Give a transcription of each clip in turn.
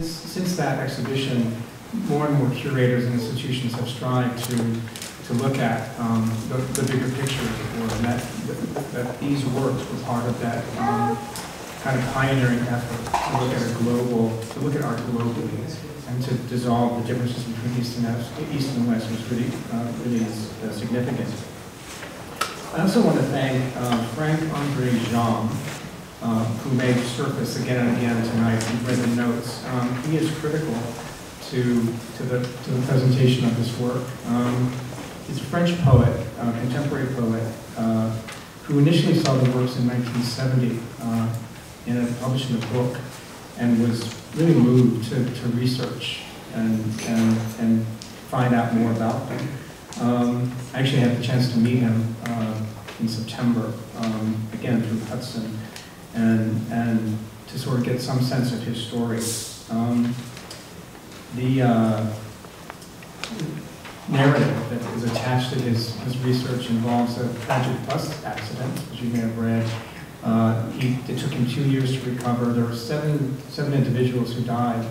since that exhibition, more and more curators and institutions have strived to look at the bigger picture of the work, and that these works were part of that kind of pioneering effort to look at art globally, and to dissolve the differences between East and West, which really is significant. I also want to thank Frank-Andre Jean, who made surface again and again tonight. He read the notes. He is critical to the presentation of this work. He's a French poet, contemporary poet, who initially saw the works in 1970 published in a book, and was really moved to research and find out more about them. I actually had the chance to meet him in September, again through Hudson, and to sort of get some sense of his story. The narrative that is attached to his research involves a tragic bus accident, which you may have read. It took him 2 years to recover. There were seven individuals who died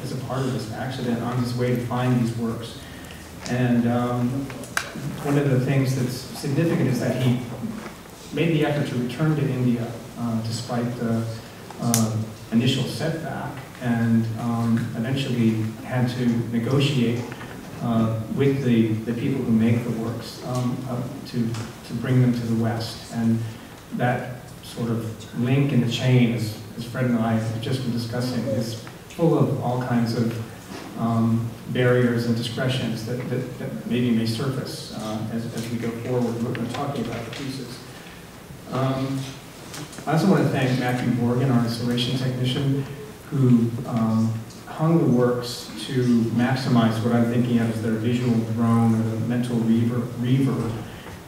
as a part of this accident on his way to find these works. And one of the things that's significant is that he made the effort to return to India despite the initial setback, and eventually had to negotiate with the people who make the works to bring them to the West. And that sort of link in the chain, as Fred and I have just been discussing, is full of all kinds of barriers and discretions that maybe may surface as we go forward. We're talking about the pieces. I also want to thank Matthew Morgan, our installation technician, who hung the works to maximize what I'm thinking of as their visual drone, or the mental reverb,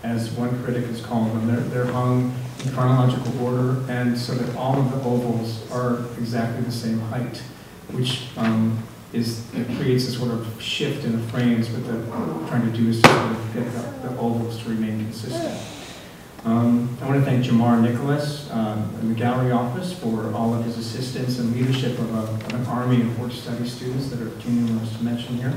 as one critic has called them. They're hung in chronological order, and so that all of the ovals are exactly the same height, which creates a sort of shift in the frames, but what we're trying to do is to sort of get the ovals to remain consistent. I want to thank Jamar Nicholas in the gallery office for all of his assistance and leadership of an army of work study students that are too numerous to mention here.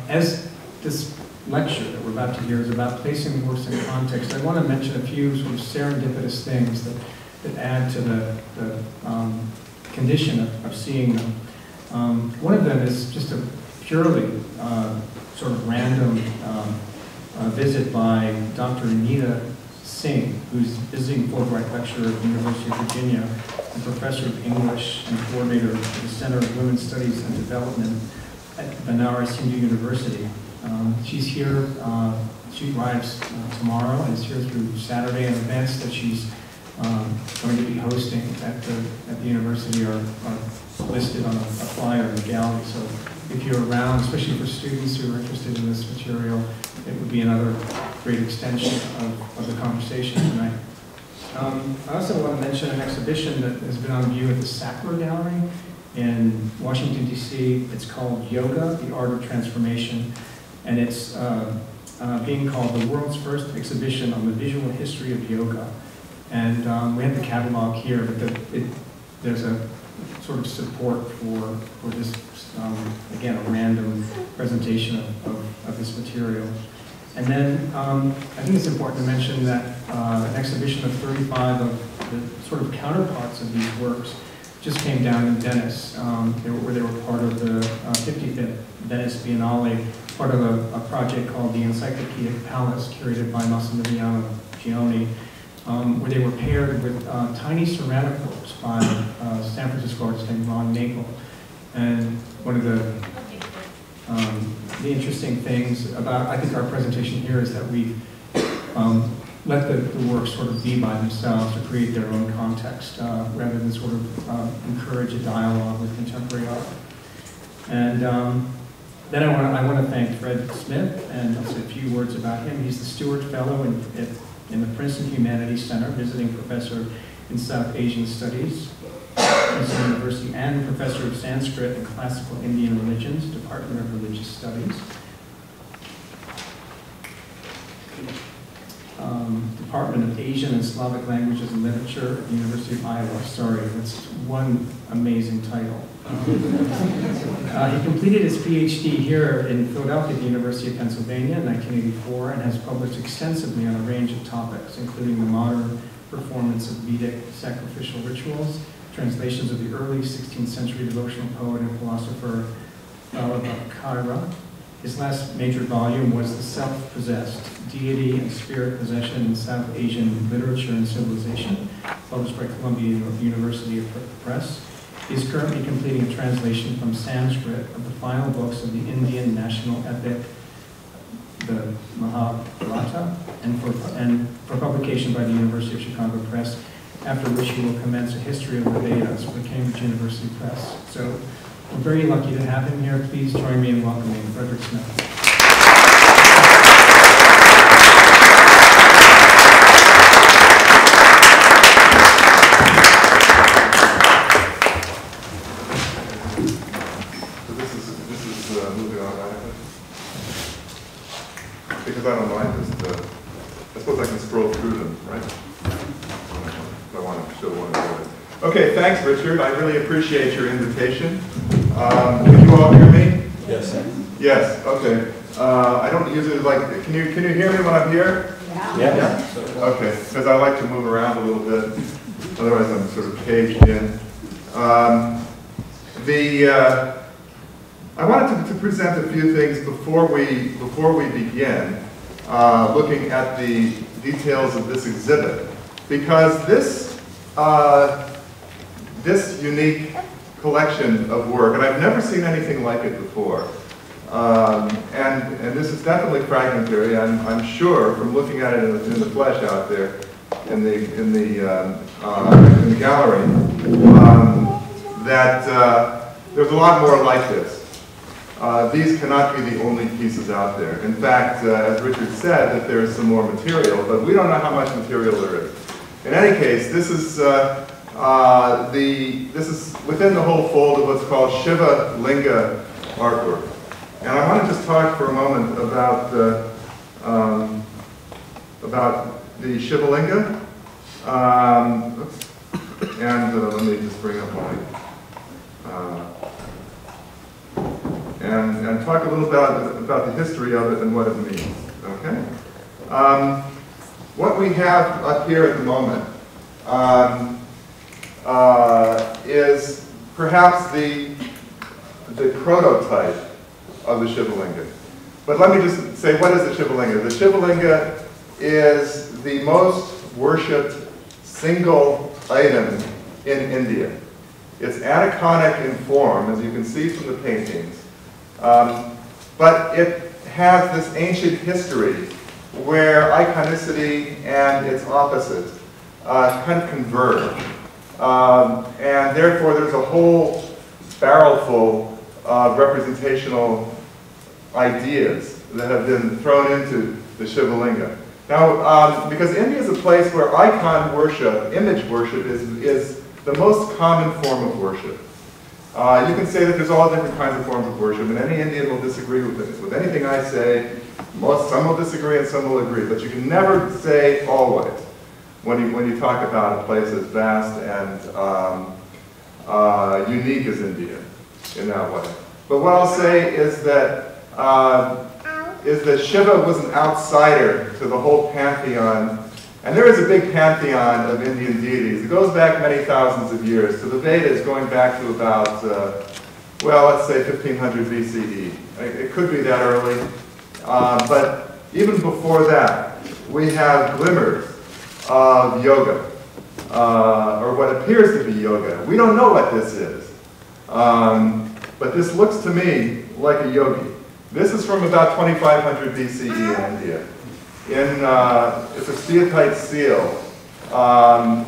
As this lecture that we're about to hear is about placing the works in context, I want to mention a few sort of serendipitous things that add to the condition of seeing them. One of them is just a purely sort of random visit by Dr. Anita Singh, who's visiting Fulbright lecturer at the University of Virginia, and professor of English and coordinator of the Center of Women's Studies and Development at Banaras Hindu University. She's here, she arrives tomorrow and is here through Saturday, and events that she's going to be hosting at the university are listed on a flyer in the gallery. So if you're around, especially for students who are interested in this material, it would be another great extension of the conversation tonight. I also want to mention an exhibition that has been on view at the Sackler Gallery in Washington, D.C. It's called Yoga, the Art of Transformation, and it's being called the world's first exhibition on the visual history of yoga. And we have the catalog here, but there's a sort of support for this, again, a random presentation of this material. And then I think it's important to mention that an exhibition of 35 of the sort of counterparts of these works just came down in Venice, where they were part of the 55th Venice Biennale, part of a project called the Encyclopedic Palace, curated by Massimiliano Gioni, where they were paired with tiny ceramic works by San Francisco artist named Ron Nagel. And one of the interesting things about, I think, our presentation here is that we've let the works sort of be by themselves to create their own context, rather than sort of encourage a dialogue with contemporary art. And then I want to thank Fred Smith, and I'll say a few words about him. He's the Stewart Fellow in the Princeton Humanities Center, visiting professor in South Asian Studies, Princeton University, and professor of Sanskrit and Classical Indian Religions, Department of Religious Studies. Department of Asian and Slavic Languages and Literature at the University of Iowa. Sorry, that's one amazing title. He completed his PhD here in Philadelphia at the University of Pennsylvania in 1984 and has published extensively on a range of topics, including the modern performance of Vedic sacrificial rituals, translations of the early 16th century devotional poet and philosopher Arcadia. His last major volume was The Self-Possessed, Deity and Spirit Possession in South Asian Literature and Civilization, published by Columbia University Press. He is currently completing a translation from Sanskrit of the final books of the Indian national epic, the Mahabharata, and for publication by the University of Chicago Press, after which he will commence a history of the Vedas for Cambridge University Press. So we're very lucky to have him here. Please join me in welcoming Frederick Smith. Because I don't mind this, I suppose I can scroll through them, right? If I want to show one of them. Okay, thanks, Richard. I really appreciate your invitation. Can you all hear me? Yes. Yes. Okay. I don't usually like. Can you hear me when I'm here? Yeah. Okay. Because I like to move around a little bit. Otherwise, I'm sort of caged in. I wanted to present a few things before we begin looking at the details of this exhibit, because this unique collection of work, and I've never seen anything like it before, and this is definitely fragmentary. I'm sure from looking at it in the flesh out there in the gallery that there's a lot more like this. These cannot be the only pieces out there. In fact, as Richard said, that there is some more material, but we don't know how much material there is. In any case, this is within the whole fold of what's called Shiva Linga artwork. And I want to just talk for a moment about the Shiva Linga. Let me just bring up my. And talk a little about the history of it and what it means, okay? What we have up here at the moment is perhaps the prototype of the Shiva Linga. But let me just say, what is the Shiva Linga? The Shiva Linga is the most worshipped single item in India. It's aniconic in form, as you can see from the paintings. But it has this ancient history where iconicity and its opposite kind of converge. And therefore there's a whole barrel full of representational ideas that have been thrown into the Shiva Linga. Now, because India is a place where icon worship, image worship, is the most common form of worship. You can say that there's all different kinds of forms of worship, and any Indian will disagree with anything I say. Some will disagree and some will agree, but you can never say always when you talk about a place as vast and unique as India in that way. But what I'll say is that Shiva was an outsider to the whole pantheon. And there is a big pantheon of Indian deities. It goes back many thousands of years to the Vedas, going back to about, well, let's say 1500 BCE. It could be that early. But even before that, we have glimmers of yoga, or what appears to be yoga. We don't know what this is. But this looks to me like a yogi. This is from about 2500 BCE in India. It's a steatite seal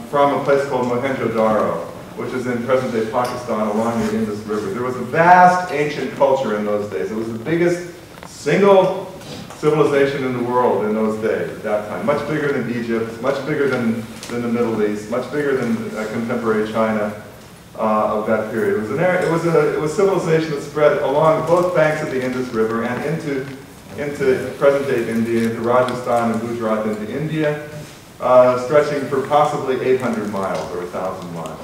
from a place called Mohenjo-Daro, which is in present-day Pakistan along the Indus River. There was a vast ancient culture in those days. It was the biggest single civilization in the world in those days at that time. Much bigger than Egypt, much bigger than the Middle East, much bigger than contemporary China of that period. It was civilization that spread along both banks of the Indus River and into present-day India, into Rajasthan and Gujarat, into India, stretching for possibly 800 miles or 1,000 miles,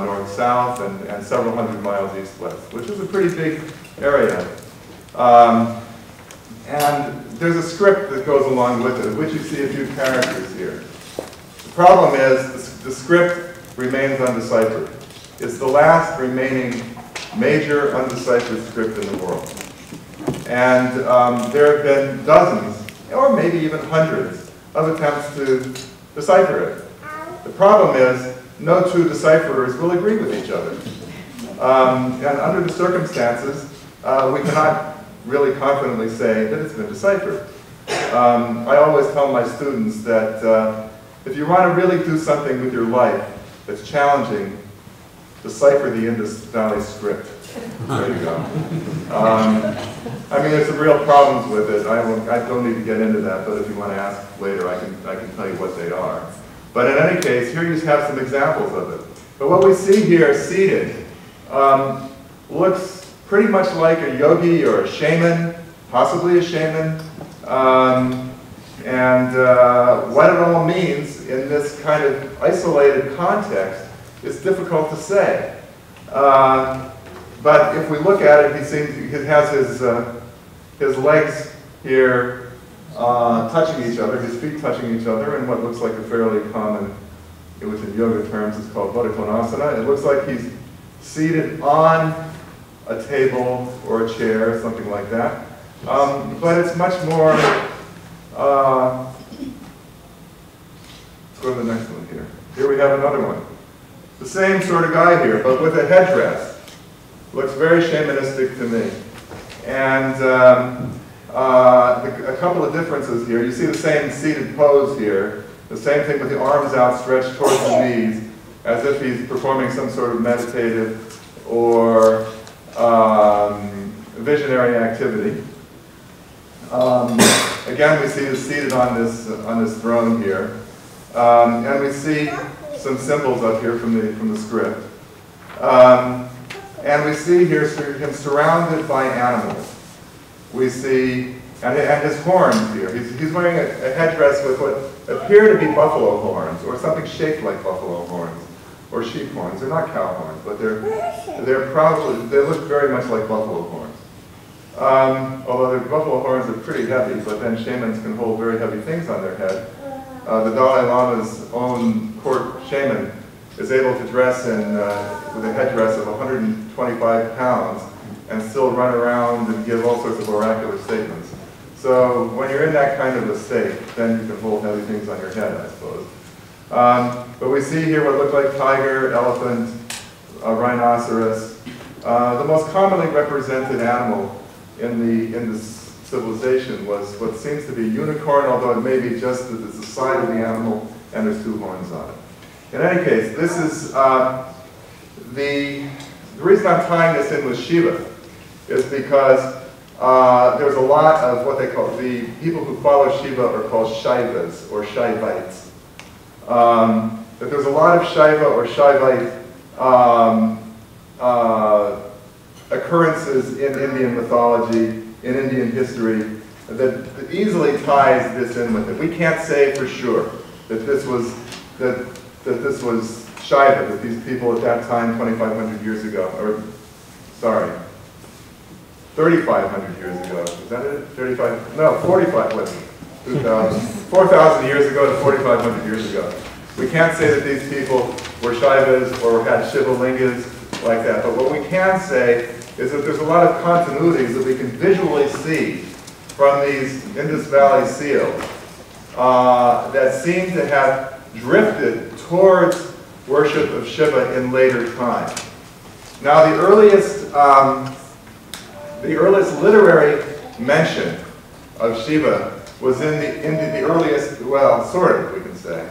north-south, and several hundred miles east-west, which is a pretty big area. And there's a script that goes along with it, of which you see a few characters here. The problem is the script remains undeciphered. It's the last remaining major undeciphered script in the world. And there have been dozens, or maybe even hundreds, of attempts to decipher it. The problem is no two decipherers will agree with each other. And under the circumstances, we cannot really confidently say that it's been deciphered. I always tell my students that if you want to really do something with your life that's challenging, decipher the Indus Valley script. There you go. I mean, there's some real problems with it. I don't need to get into that, but if you want to ask later, I can tell you what they are. But in any case, here you have some examples of it. But what we see here, seated, looks pretty much like a yogi or a shaman, possibly a shaman. What it all means in this kind of isolated context is difficult to say. But if we look at it, he has his legs here touching each other, his feet touching each other, in what looks like a fairly common, which in yoga terms is called Baddha Konasana. It looks like he's seated on a table or a chair, something like that. But it's much more, let's go to the next one here. Here we have another one. The same sort of guy here, but with a headdress. Looks very shamanistic to me. And a couple of differences here. You see the same seated pose here. The same thing with the arms outstretched towards the knees, as if he's performing some sort of meditative or visionary activity. Again, we see this seated on this throne here, and we see some symbols up here from the script, and we see here him surrounded by animals. We see and his horns here. He's wearing a headdress with what appear to be buffalo horns, or something shaped like buffalo horns, or sheep horns. They're not cow horns, but they look very much like buffalo horns. Although the buffalo horns are pretty heavy, but then shamans can hold very heavy things on their head. The Dalai Lama's own court shaman is able to dress with a headdress of 125 pounds and still run around and give all sorts of oracular statements. So when you're in that kind of a state, then you can hold heavy things on your head, I suppose. But we see here what look like tiger, elephant, rhinoceros. The most commonly represented animal in this civilization was what seems to be unicorn, although it may be just that it's the side of the animal and there's two horns on it. In any case, this is the reason I'm tying this in with Shiva is because there's a lot of what they call, the people who follow Shiva are called Shaivas or Shaivites. That there's a lot of Shaiva or Shaivite occurrences in Indian mythology, in Indian history, that easily ties this in with it. We can't say for sure that this was Shiva, that these people at that time, 2,500 years ago, or sorry, 3,500 years ago. Is that it? 35? No, 45. What? 2,000. 4,000 years ago to 4,500 years ago. We can't say that these people were Shaivas or had Shiva lingas like that. But what we can say is that there's a lot of continuities that we can visually see from these Indus Valley seals that seem to have drifted towards worship of Shiva in later time. Now, the earliest literary mention of Shiva was in the earliest, well, sort of, we can say,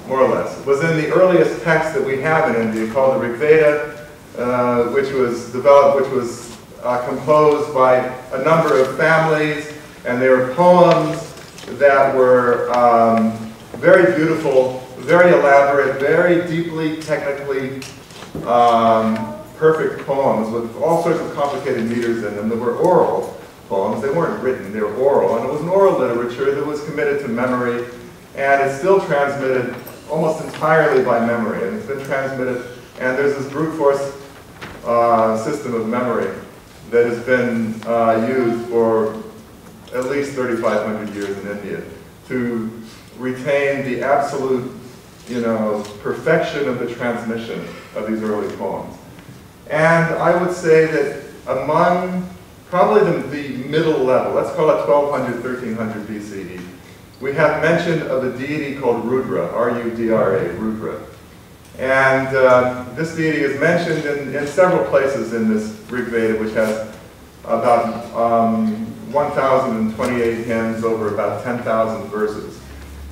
more or less, was in the earliest text that we have in India called the Rig Veda, which was composed by a number of families, and they were poems that were very beautiful, very elaborate, very deeply, technically perfect poems with all sorts of complicated meters in them. They were oral poems. They weren't written, they were oral. And it was an oral literature that was committed to memory and it's still transmitted almost entirely by memory, and it's been transmitted, and there's this brute force system of memory that has been used for at least 3,500 years in India to retain the absolute, perfection of the transmission of these early poems. And I would say that among probably the middle level, let's call it 1200, 1300 BCE, we have mention of a deity called Rudra, R-U-D-R-A, Rudra. And this deity is mentioned in several places in this Rig Veda, which has about 1,028 hymns over about 10,000 verses.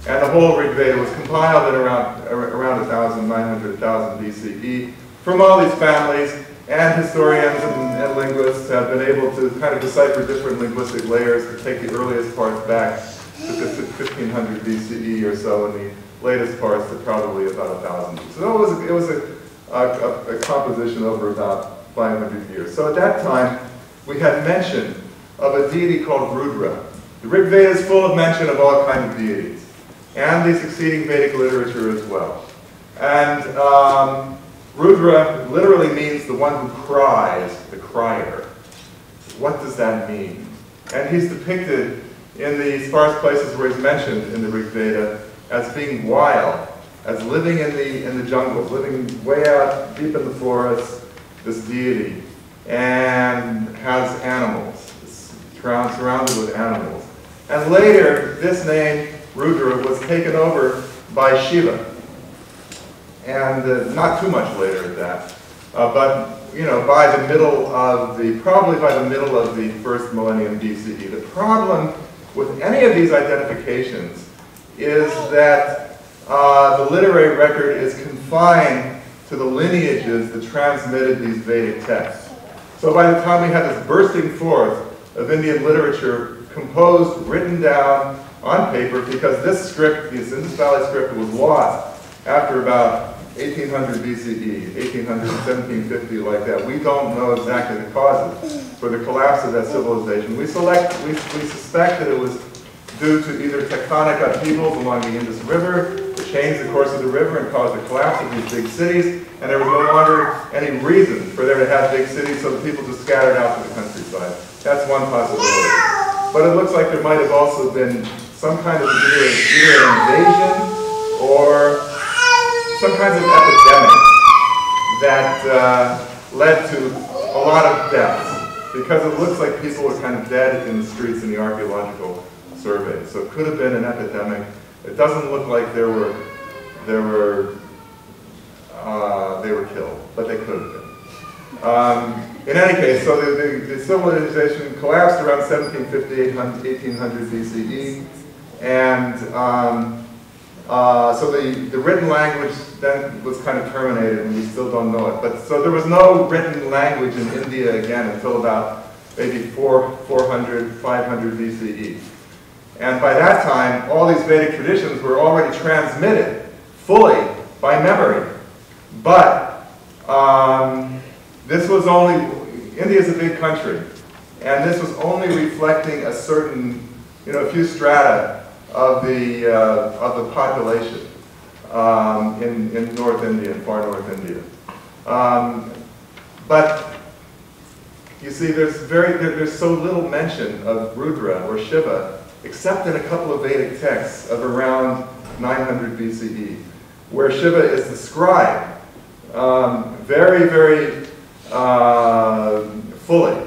And the whole Rig Veda was compiled in around 1,900, 1,000 BCE from all these families, and historians and linguists have been able to kind of decipher different linguistic layers to take the earliest parts back to 1,500 BCE or so, and the latest parts to probably about 1,000. So it was a composition over about 500 years. So at that time, we had mention of a deity called Rudra. The Rig Veda is full of mention of all kinds of deities, and the succeeding Vedic literature as well. And Rudra literally means the one who cries, the crier. What does that mean? And he's depicted in the sparse places where he's mentioned in the Rig Veda as being wild, as living in the jungles, living way out deep in the forests, this deity, and has animals, surrounded with animals. And later, this name, Rudra, was taken over by Shiva. And not too much later at that, but by the middle of probably by the middle of the first millennium BCE. The problem with any of these identifications is that the literary record is confined to the lineages that transmitted these Vedic texts. So by the time we had this bursting forth of Indian literature composed, written down on paper, because this script, the Indus Valley script, was lost after about 1800 BCE, 1800, 1750, like that. We don't know exactly the causes for the collapse of that civilization. We suspect that it was due to either tectonic upheavals along the Indus River that changed the course of the river and caused the collapse of these big cities, and there was no longer any reason for there to have big cities, so the people just scattered out to the countryside. That's one possibility. But it looks like there might have also been some kind of either an invasion or some kinds of epidemics that led to a lot of deaths, because it looks like people were kind of dead in the streets in the archaeological surveys. So it could have been an epidemic. It doesn't look like they were killed, but they could have been. In any case, so the civilization collapsed around 1750, 1800 BCE, and so the written language then was kind of terminated, and we still don't know it. But so there was no written language in India again until about maybe 400, 500 BCE. And by that time, all these Vedic traditions were already transmitted fully by memory. But this was only, India is a big country, and this was only reflecting a certain, a few strata of the population in North India, in far North India. But you see, there's so little mention of Rudra or Shiva, except in a couple of Vedic texts of around 900 BCE, where Shiva is described very, very fully.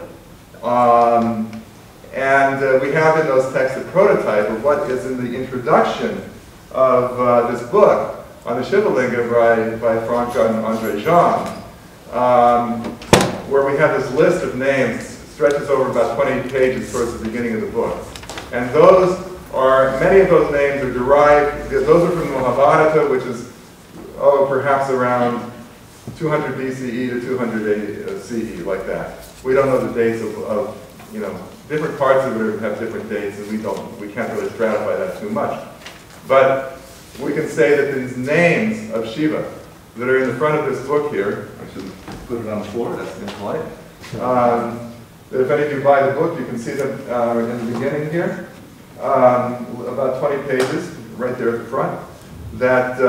And we have in those texts a prototype of what is in the introduction of this book on the Shiva Linga by Franck and André Jean, where we have this list of names, stretches over about 20 pages towards the beginning of the book. And many of those names are derived, those are from the Mahabharata, which is, perhaps around 200 BCE to 200 CE, like that. We don't know the dates of different parts of it have different dates, and we can't really stratify that too much. But we can say that these names of Shiva that are in the front of this book here, I should put it on the floor, that's impolite, that if any of you buy the book, you can see them in the beginning here, about 20 pages, right there at the front. That,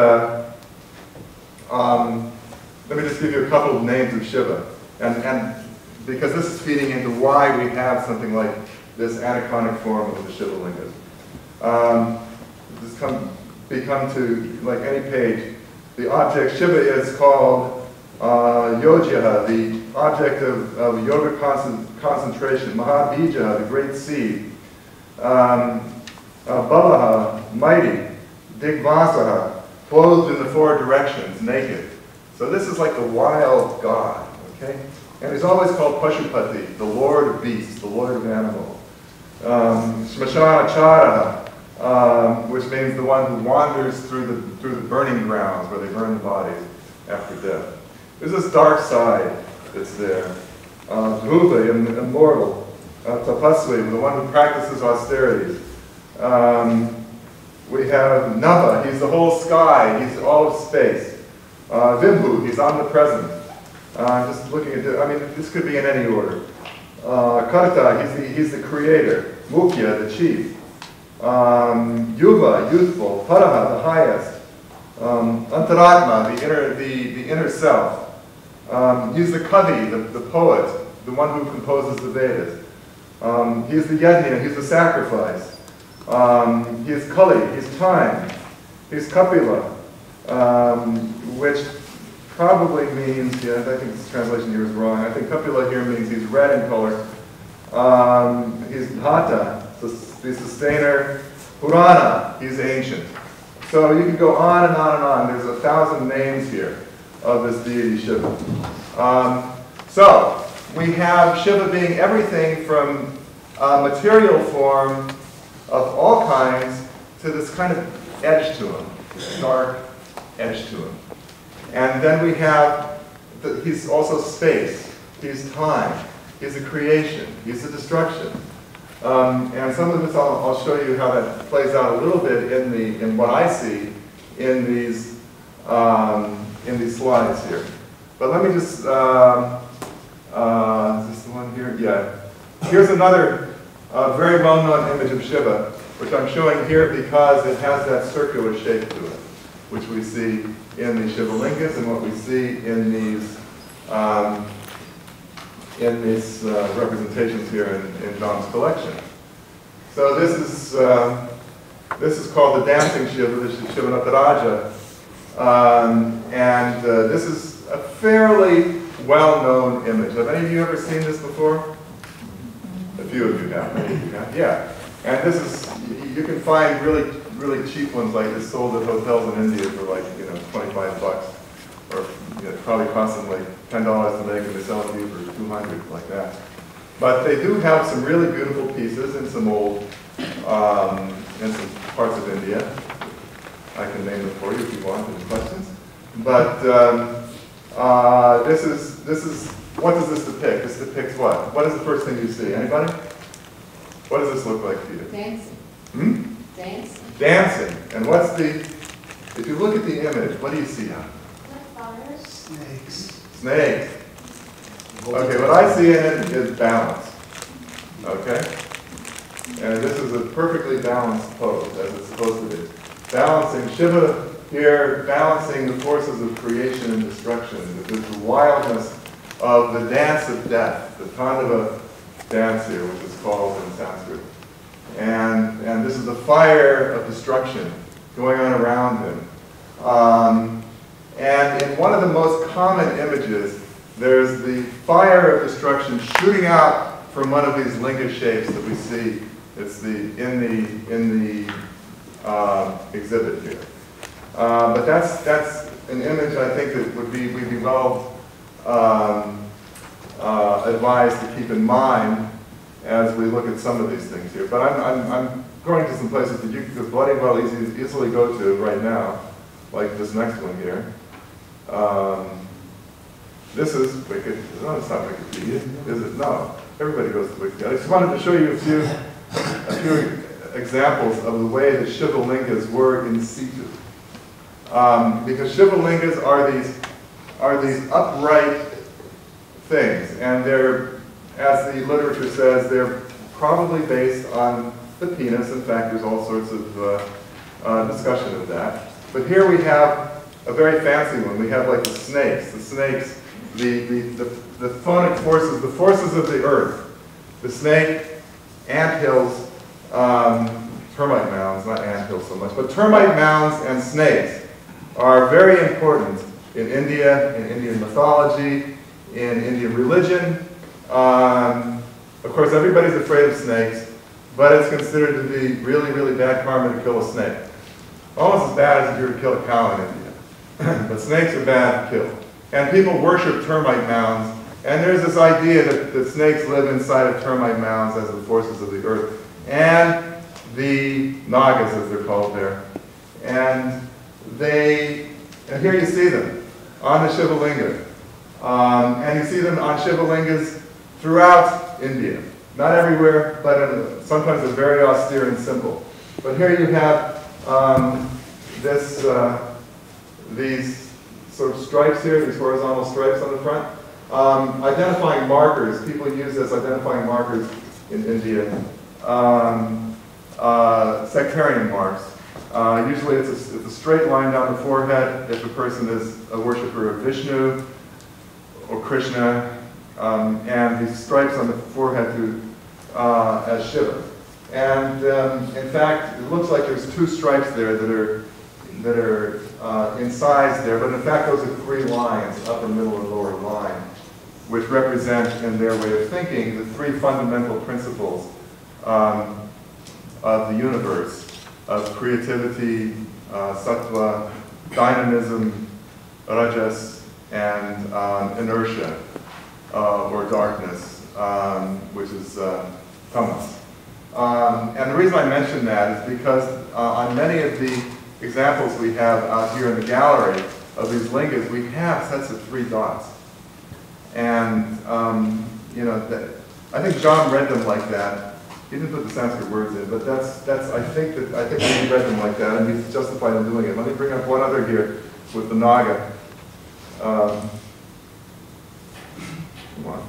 let me just give you a couple of names of Shiva. And because this is feeding into why we have something like this aniconic form of the Shiva lingas. Just become to, like any page, the object Shiva is called Yojya, the object of yoga concentration, Mahabija, the great seed, Balaha, mighty, Digvasaha, clothed in the four directions, naked. So this is like the wild god, okay? And he's always called Pashupati, the lord of beasts, the lord of animals. Smashana Chara, which means the one who wanders through the burning grounds where they burn the bodies after death. There's this dark side that's there. Dhruva, immortal. Tapasvi, the one who practices austerities. We have Nava, he's the whole sky, he's all of space. Vibhu, he's omnipresent. Just looking at this, I mean, this could be in any order. Karta, he's the creator. Mukhya, the chief. Yuva, youthful. Paraha, the highest. Antaratma, the inner self. He's the Kavi, the poet, the one who composes the Vedas. He's the Yajna, he's the sacrifice. He's Kali, he's time. He's Kapila, which probably means, yeah, I think this translation here is wrong. I think Kapila here means he's red in color. He's Dhata, the sustainer. Purana, he's ancient. So you can go on and on and on. There's 1,000 names here of this deity Shiva. So we have Shiva being everything from material form of all kinds to this kind of edge to him, dark edge to him. And then we have, he's also space, he's time, he's a creation, he's a destruction. And some of this I'll show you how that plays out a little bit in what I see in these slides here. But let me just, is this the one here? Yeah. Here's another very well-known image of Shiva, which I'm showing here because it has that circular shape to it, which we see in the Shiva lingas and what we see in these representations here in John's collection. So this is called the dancing Shiva, the Shiva Nataraja, and this is a fairly well-known image. Have any of you ever seen this before? A few of you have. Many of you have. Yeah. And this is, you can find really cheap ones like this sold at hotels in India for like, $25, or probably costing like $10 to make, and they sell it to you for $200, like that. But they do have some really beautiful pieces in some old, in some parts of India. I can name them for you if you want, any questions. But this is, what does this depict? This depicts what? What is the first thing you see? Anybody? What does this look like to you? Dancing. Hmm? Dancing. Dancing. And what's the, if you look at the image, what do you see on it? Fires. Snakes. Snakes. Okay, what I see in it is balance. Okay? And this is a perfectly balanced pose, as it's supposed to be. Balancing Shiva here, balancing the forces of creation and destruction, the wildness of the dance of death, the Tandava dance here, which is called in Sanskrit. And this is the fire of destruction going on around him. And in one of the most common images, there's the fire of destruction shooting out from one of these linga shapes that we see. It's in the exhibit here. But that's an image I think that we'd be well advised to keep in mind as we look at some of these things here. But I'm going to some places that you could bloody well easily go to right now, like this next one here. This is Wicked. No, it's not Wikipedia, is it? No. Everybody goes to Wikipedia. I just wanted to show you a few examples of the way the Shiva lingas were in situ. Because Shiva lingas are these upright things, and they're, as the literature says, they're probably based on the penis. In fact, there's all sorts of discussion of that. But here we have a very fancy one. We have like the snakes, the phonic forces, the forces of the earth. The snake, anthills, termite mounds, not anthills so much, but termite mounds and snakes are very important in India, in Indian mythology, in Indian religion. Of course, everybody's afraid of snakes, but it's considered to be really, really bad karma to kill a snake. Almost as bad as if you were to kill a cow in India. But snakes are bad to kill. And people worship termite mounds, and there's this idea that snakes live inside of termite mounds as the forces of the earth, and the nagas, as they're called there. And here you see them on the Shiva linga. And you see them on Shiva lingas throughout India. Not everywhere, but sometimes they're very austere and simple. But here you have these sort of stripes here, these horizontal stripes on the front. Identifying markers, people use as identifying markers in India. Sectarian marks. Usually it's a straight line down the forehead if a person is a worshiper of Vishnu or Krishna, and these stripes on the forehead as Shiva. And in fact, it looks like there's two stripes there that are in size there, but in fact those are three lines, upper, middle, and lower line, which represent, in their way of thinking, the three fundamental principles of the universe, of creativity, sattva, dynamism, rajas, and inertia, or darkness, which is tamas. And the reason I mention that is because on many of the examples we have out here in the gallery of these lingas, we have sets of three dots. And, I think John read them like that. He didn't put the Sanskrit words in, but I think he read them like that, and he's justified in doing it. Let me bring up one other here with the naga. Come on.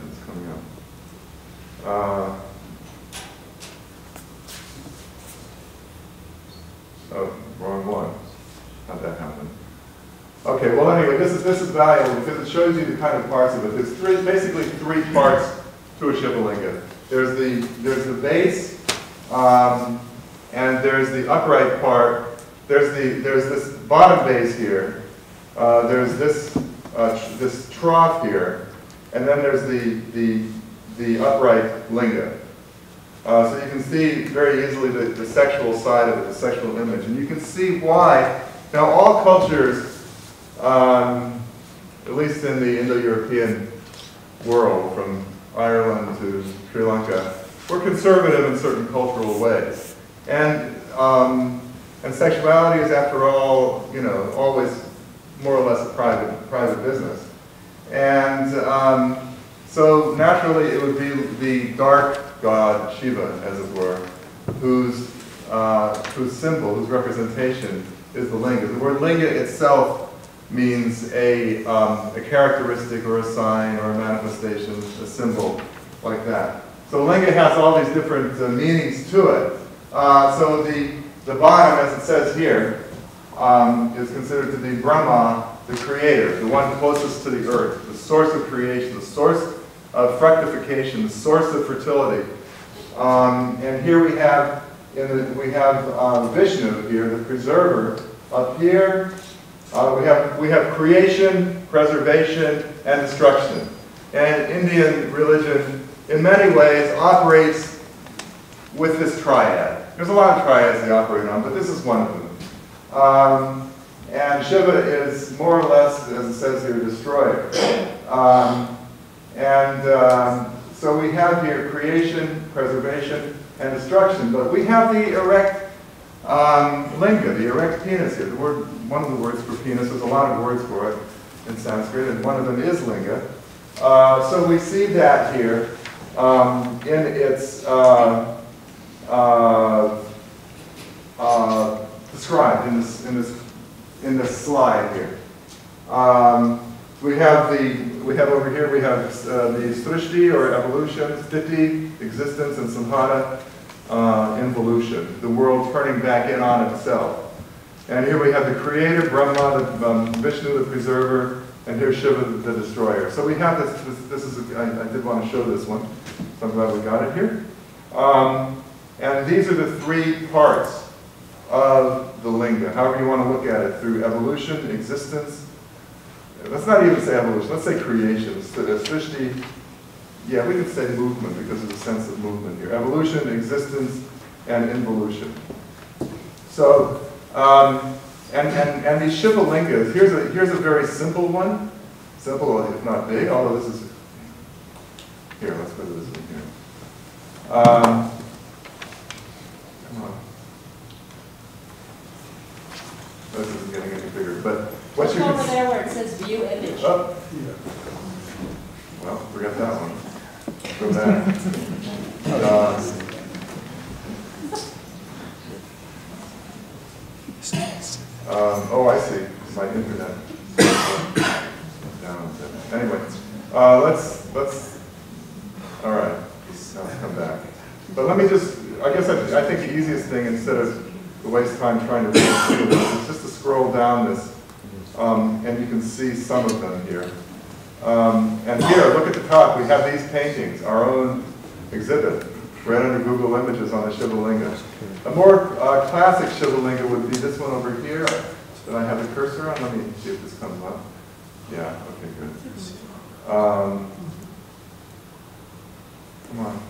It's coming up. Oh, wrong one. How'd that happen? Okay, well anyway, this is valuable because it shows you the kind of parts of it. There's basically three parts to a Shiva linga. There's the base, and there's the upright part. There's this bottom base here. There's this trough here, and then there's the upright linga. So you can see very easily the sexual side of it, the sexual image, and you can see why. Now all cultures, at least in the Indo-European world, from Ireland to Sri Lanka, we're conservative in certain cultural ways. And sexuality is, after all, always more or less a private business. And so naturally it would be the dark god Shiva, as it were, whose symbol, whose representation is the linga. The word linga itself means a characteristic or a sign or a manifestation, a symbol like that. So linga has all these different meanings to it. So the bottom, as it says here, is considered to be Brahma, the creator, the one closest to the earth, the source of creation, the source of fructification, the source of fertility. And here we have Vishnu here, the preserver. Up here, we have creation, preservation, and destruction. And Indian religion, in many ways, operates with this triad. There's a lot of triads they operate on, but this is one of them. And Shiva is more or less, as it says here, destroyer. So we have here creation, preservation, and destruction. But we have the erect linga, the erect penis here. One of the words for penis, there's a lot of words for it in Sanskrit, and one of them is linga. So we see that here in its described in this slide here. We have over here, we have the Srishti, or evolution, Sthiti, existence, and Samhata, involution, the world turning back in on itself. And here we have the creator, Brahma, Vishnu, the preserver, and here's Shiva, the destroyer. So we have this is, I did want to show this one, so I'm glad we got it here. And these are the three parts of the linga, however you want to look at it, through evolution, existence. Let's not even say evolution, let's say creation. Srishti, yeah, we could say movement because there's a sense of movement here. Evolution, existence, and involution. So, and these Shiva lingas, here's a very simple one. Simple, if not big, although this is, here, let's go to this one here. Come on. This isn't getting any bigger, but what you can over there where it says view image. Oh. Well, forget that one. Go back. Oh, I see. My internet. Down. Anyway, let's. All right. I'll come back. But let me just. I guess I think the easiest thing, instead of to waste time trying to read it, is just to scroll down this, and you can see some of them here. And here, look at the top. We have these paintings, our own exhibit, right under Google Images on the Shiva linga. A more classic Shiva linga would be this one over here that I have the cursor on. Let me see if this comes up. Yeah, okay, good. Come on.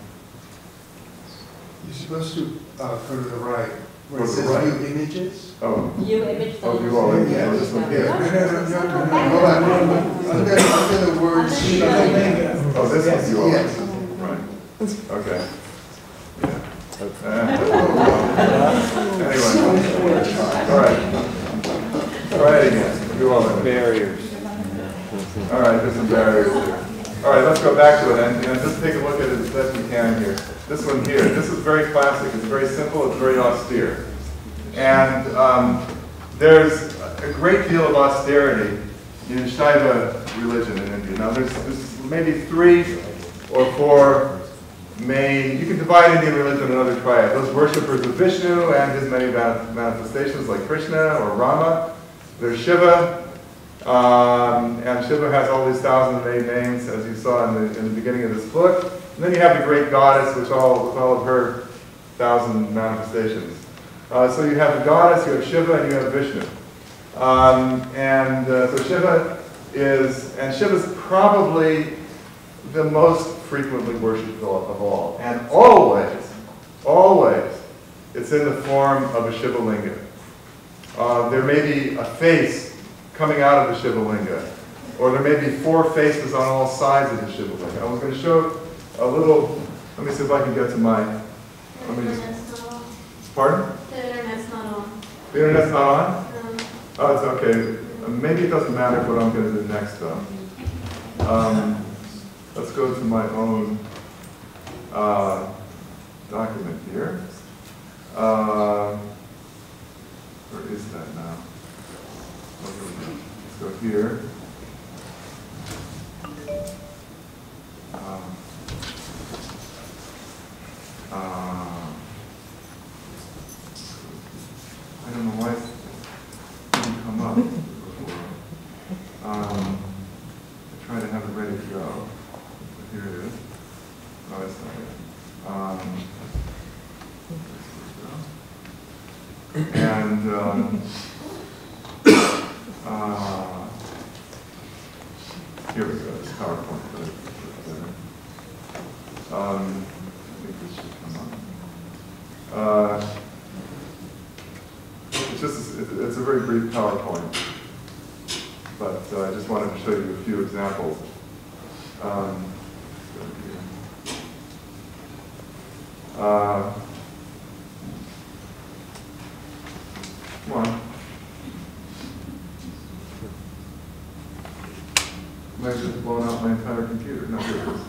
You're supposed to go to the right, where Go it to the says right. view images. Oh, View image. oh, you all in Yeah. this one Yeah. here. Hold on. Under the word Shiva linga. Oh, this one's you all. Yes. Right. Okay. Yeah. Anyway. All right. Try it again. You all in. Barriers. All right, there's some barriers here. All right, let's go back to it and just take a look at it as best we can here. This one here, this is very classic. It's very simple. It's very austere. And there's a great deal of austerity in Shiva religion in India. Now, there's maybe 3 or 4 main, you can divide Indian religion into another triad. Those worshippers of Vishnu and his many manifestations like Krishna or Rama. There's Shiva. And Shiva has all these 1,008 names, as you saw in the beginning of this book. And then you have the great goddess, with all of her 1,000 manifestations. So you have the goddess, you have Shiva, and you have Vishnu. So Shiva Shiva's probably the most frequently worshipped of all. And always, it's in the form of a Shiva linga. There may be a face coming out of the Shiva linga, or there may be 4 faces on all sides of the Shiva linga. I was going to show a little. Let me see if I can get to my. Let me just. Pardon? The internet's not on. The internet's not on? No. Oh, it's okay. Maybe it doesn't matter what I'm going to do next, though. Let's go to my own document here. Where is that now? Let's go here. I don't know why it didn't come up before. I try to have it ready to go. Here it is. No, it's not it. And here we go. It's PowerPoint. I think this should come up. It's a very brief PowerPoint, but I just wanted to show you a few examples. Come on. Might have just blown out my entire computer. No, here it is.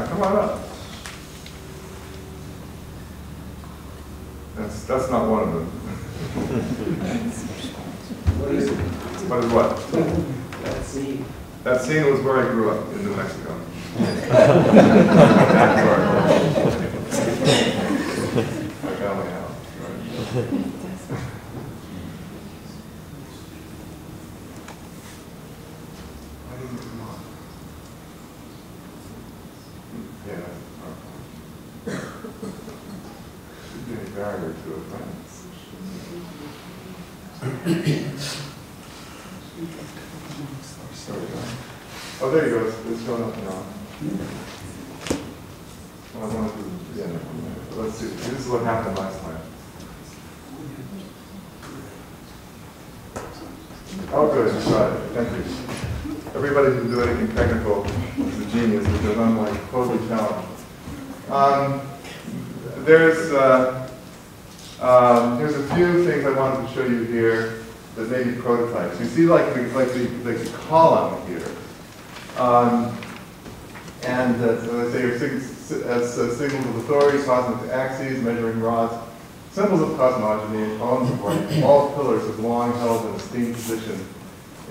Come on up. That's not one of them. What is it? What is what? Let's see. That scene was where I grew up, in New Mexico. My family house. Right? Why didn't it come on? Yeah, should be a barrier to it, right? Oh, there you go. It's showing up now. Well, I wanted to, yeah, let's see. This is what happened last time. Oh, good. You got it. Thank you. Everybody who's doing anything technical is a genius because I'm like totally challenged. There's a few things I wanted to show you here that may be prototypes. You see like the column here. And as I say, are signals of authority, cosmic axes, measuring rods, symbols of cosmogony, and columns of light. All pillars have long held an esteemed position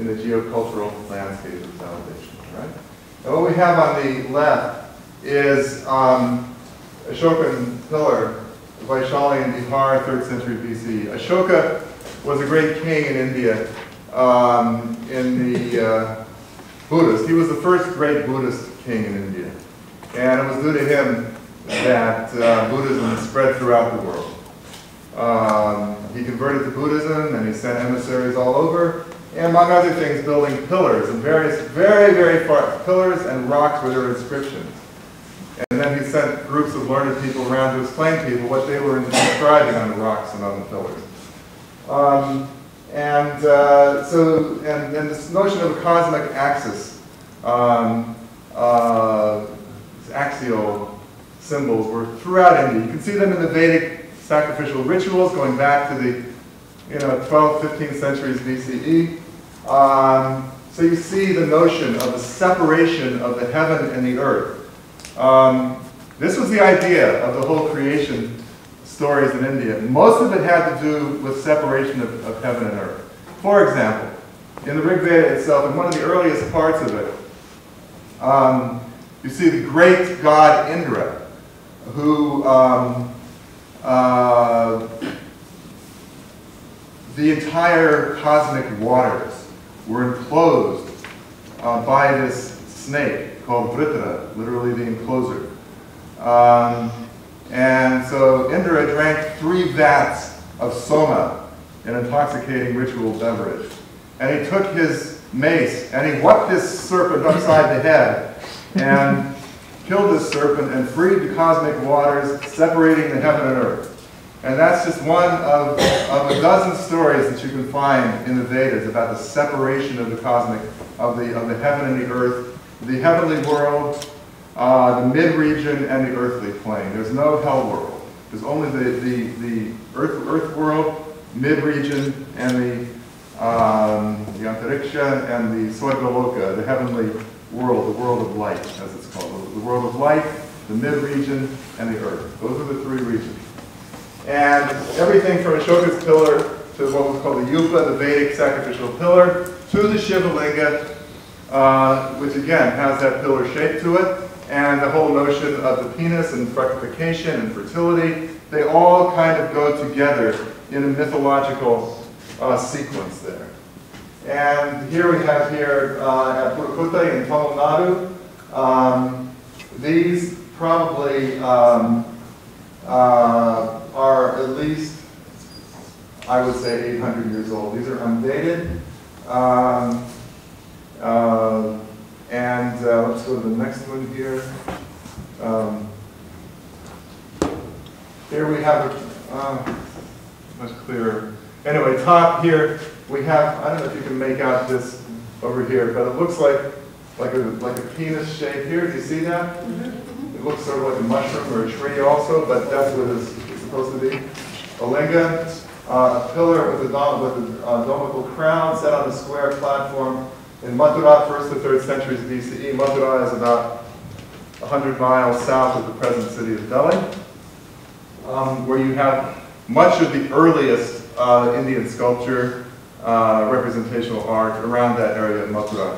in the geocultural landscape of validation. Right? And what we have on the left is a Ashokan pillar, Vaishali in Bihar, 3rd century BC. Ashoka was a great king in India in the Buddhist. He was the first great Buddhist king in India. And it was due to him that Buddhism spread throughout the world. He converted to Buddhism and he sent emissaries all over, and among other things building pillars and various very, very far pillars and rocks with their inscriptions. And then he sent groups of learned people around to explain to people what they were inscribing on the rocks and on the pillars. And this notion of a cosmic axis, axial symbols were throughout India. You can see them in the Vedic sacrificial rituals going back to the 12th, 15th centuries BCE. So you see the notion of the separation of the heaven and the earth. This was the idea of the whole creation stories in India. Most of it had to do with separation of heaven and earth. For example, in the Rig Veda itself, in one of the earliest parts of it, you see the great god Indra, who the entire cosmic waters were enclosed by this snake called Vritra, literally the encloser. And so Indra drank 3 vats of soma, an intoxicating ritual beverage. And he took his mace and he whacked this serpent upside the head and killed this serpent and freed the cosmic waters, separating the heaven and earth. And that's just one of a dozen stories that you can find in the Vedas about the separation of the cosmic, of the heaven and the earth, the heavenly world, the mid-region, and the earthly plane. There's no hell world. There's only the earth world, mid-region, and the Antariksha and the Swargaloka, the heavenly world, the world of light, as it's called. The world of light, the mid-region, and the earth. Those are the 3 regions. And everything from Ashoka's pillar to what was called the Yupa, the Vedic sacrificial pillar, to the Shiva Linga, which again has that pillar shape to it, and the whole notion of the penis and fructification and fertility, they all kind of go together in a mythological sequence there. And here we have here at Purukutta in Tamil Nadu, these probably are at least, I would say, 800 years old. These are undated. Let's go to the next one here. Here we have much clearer. Anyway, top here we have, I don't know if you can make out this over here, but it looks like a penis shape here. Do you see that? Mm-hmm. It looks sort of like a mushroom or a tree also, but that's what it's supposed to be. A linga, a pillar with a domical crown set on a square platform in Mathura, 1st to 3rd centuries BCE. Mathura is about 100 miles south of the present city of Delhi, where you have much of the earliest Indian sculpture, representational art around that area of Mathura.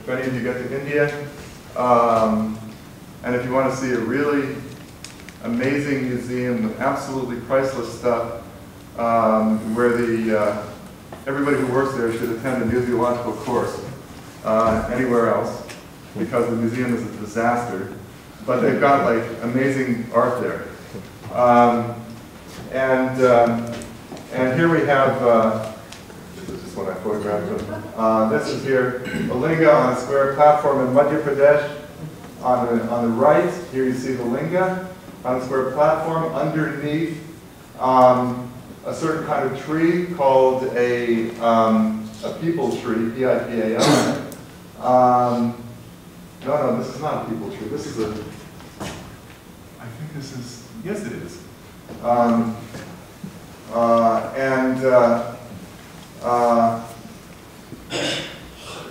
if any of you get to India. And if you want to see a really amazing museum with absolutely priceless stuff, where everybody who works there should attend a museological course anywhere else, because the museum is a disaster. But they've got like amazing art there. And here we have, this is just when I photographed them. This is here, a linga on a square platform in Madhya Pradesh. On the right, here you see the linga on a square platform underneath a certain kind of tree called a peepal tree, P-I-P-A-L. No, this is not a peepal tree. This is I think this is, yes it is.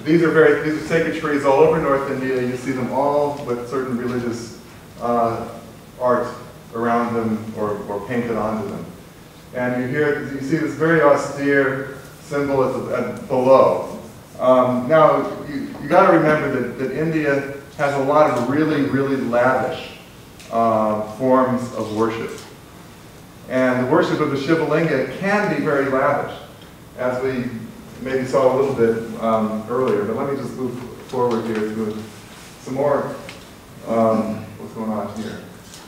These are sacred trees all over North India. You see them all with certain religious art around them or painted onto them. And you see this very austere symbol below. Now, you got to remember that India has a lot of really, really lavish forms of worship. And the worship of the Shiva Linga can be very lavish, as we maybe saw a little bit earlier. But let me just move forward here to some more. What's going on here?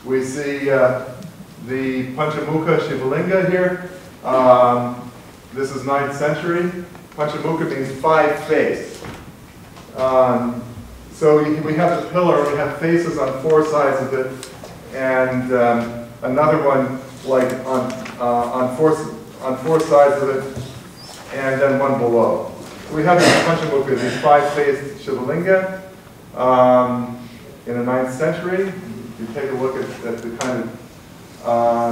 We see the Panchamukha Shiva Linga here. This is 9th century. Panchamukha means 5-faced. So we have the pillar, we have faces on 4 sides of it, and another one like on four sides of it, and then one below. So we have this Panchamukha, these 5-faced Shiva Linga in the 9th century. You take a look at the kind of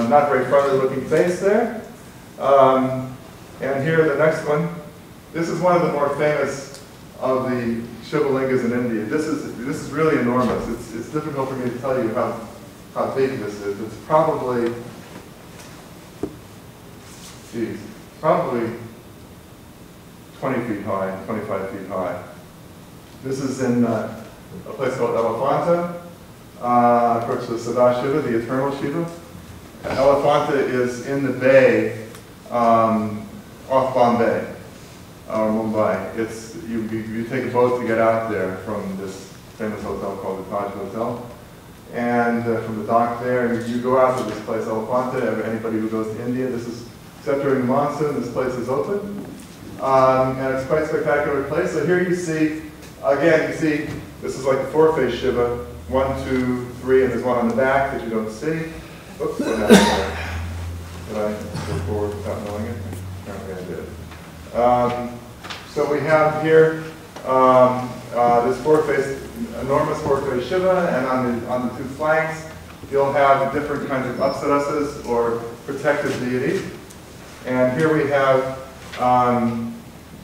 not very friendly looking face there. And here the next one. This is one of the more famous of the Shiva Lingas in India. This is really enormous. It's difficult for me to tell you how big this is. It's probably, probably 20 feet high, 25 feet high. This is in a place called Elephanta, of course the Sadashiva, the eternal Shiva. Elephanta is in the bay off Bombay or Mumbai. You take a boat to get out there from this famous hotel called the Taj Hotel, and from the dock there, you go out to this place, Elephanta. Anybody who goes to India, except during the monsoon, this place is open, and it's quite a spectacular place. So here you see, again, this is like the 4-face Shiva, 1, 2, 3, and there's one on the back that you don't see. Oops, what happened there? Did I go forward without knowing it? Apparently I did. So we have here this 4-face, enormous 4-face Shiva, and on the 2 flanks you'll have different kinds of apsarasas or protective deities. And here we have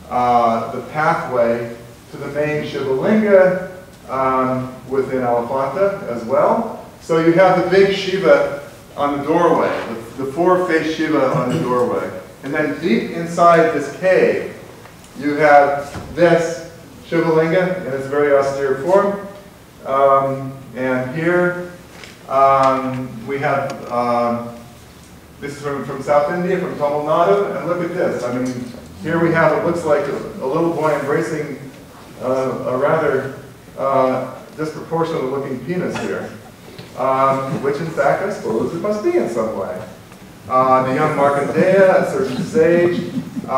the pathway to the main Shiva Linga within Elephanta as well. So you have the big Shiva on the doorway, the 4-face Shiva on the doorway. And then deep inside this cave, you have this Shiva Linga in its very austere form. And here we have, this is from South India, from Tamil Nadu, and look at this. I mean, here we have, it looks like a little boy embracing a rather disproportionate looking penis here, which in fact I suppose it must be in some way. The young Markandeya, a certain sage, in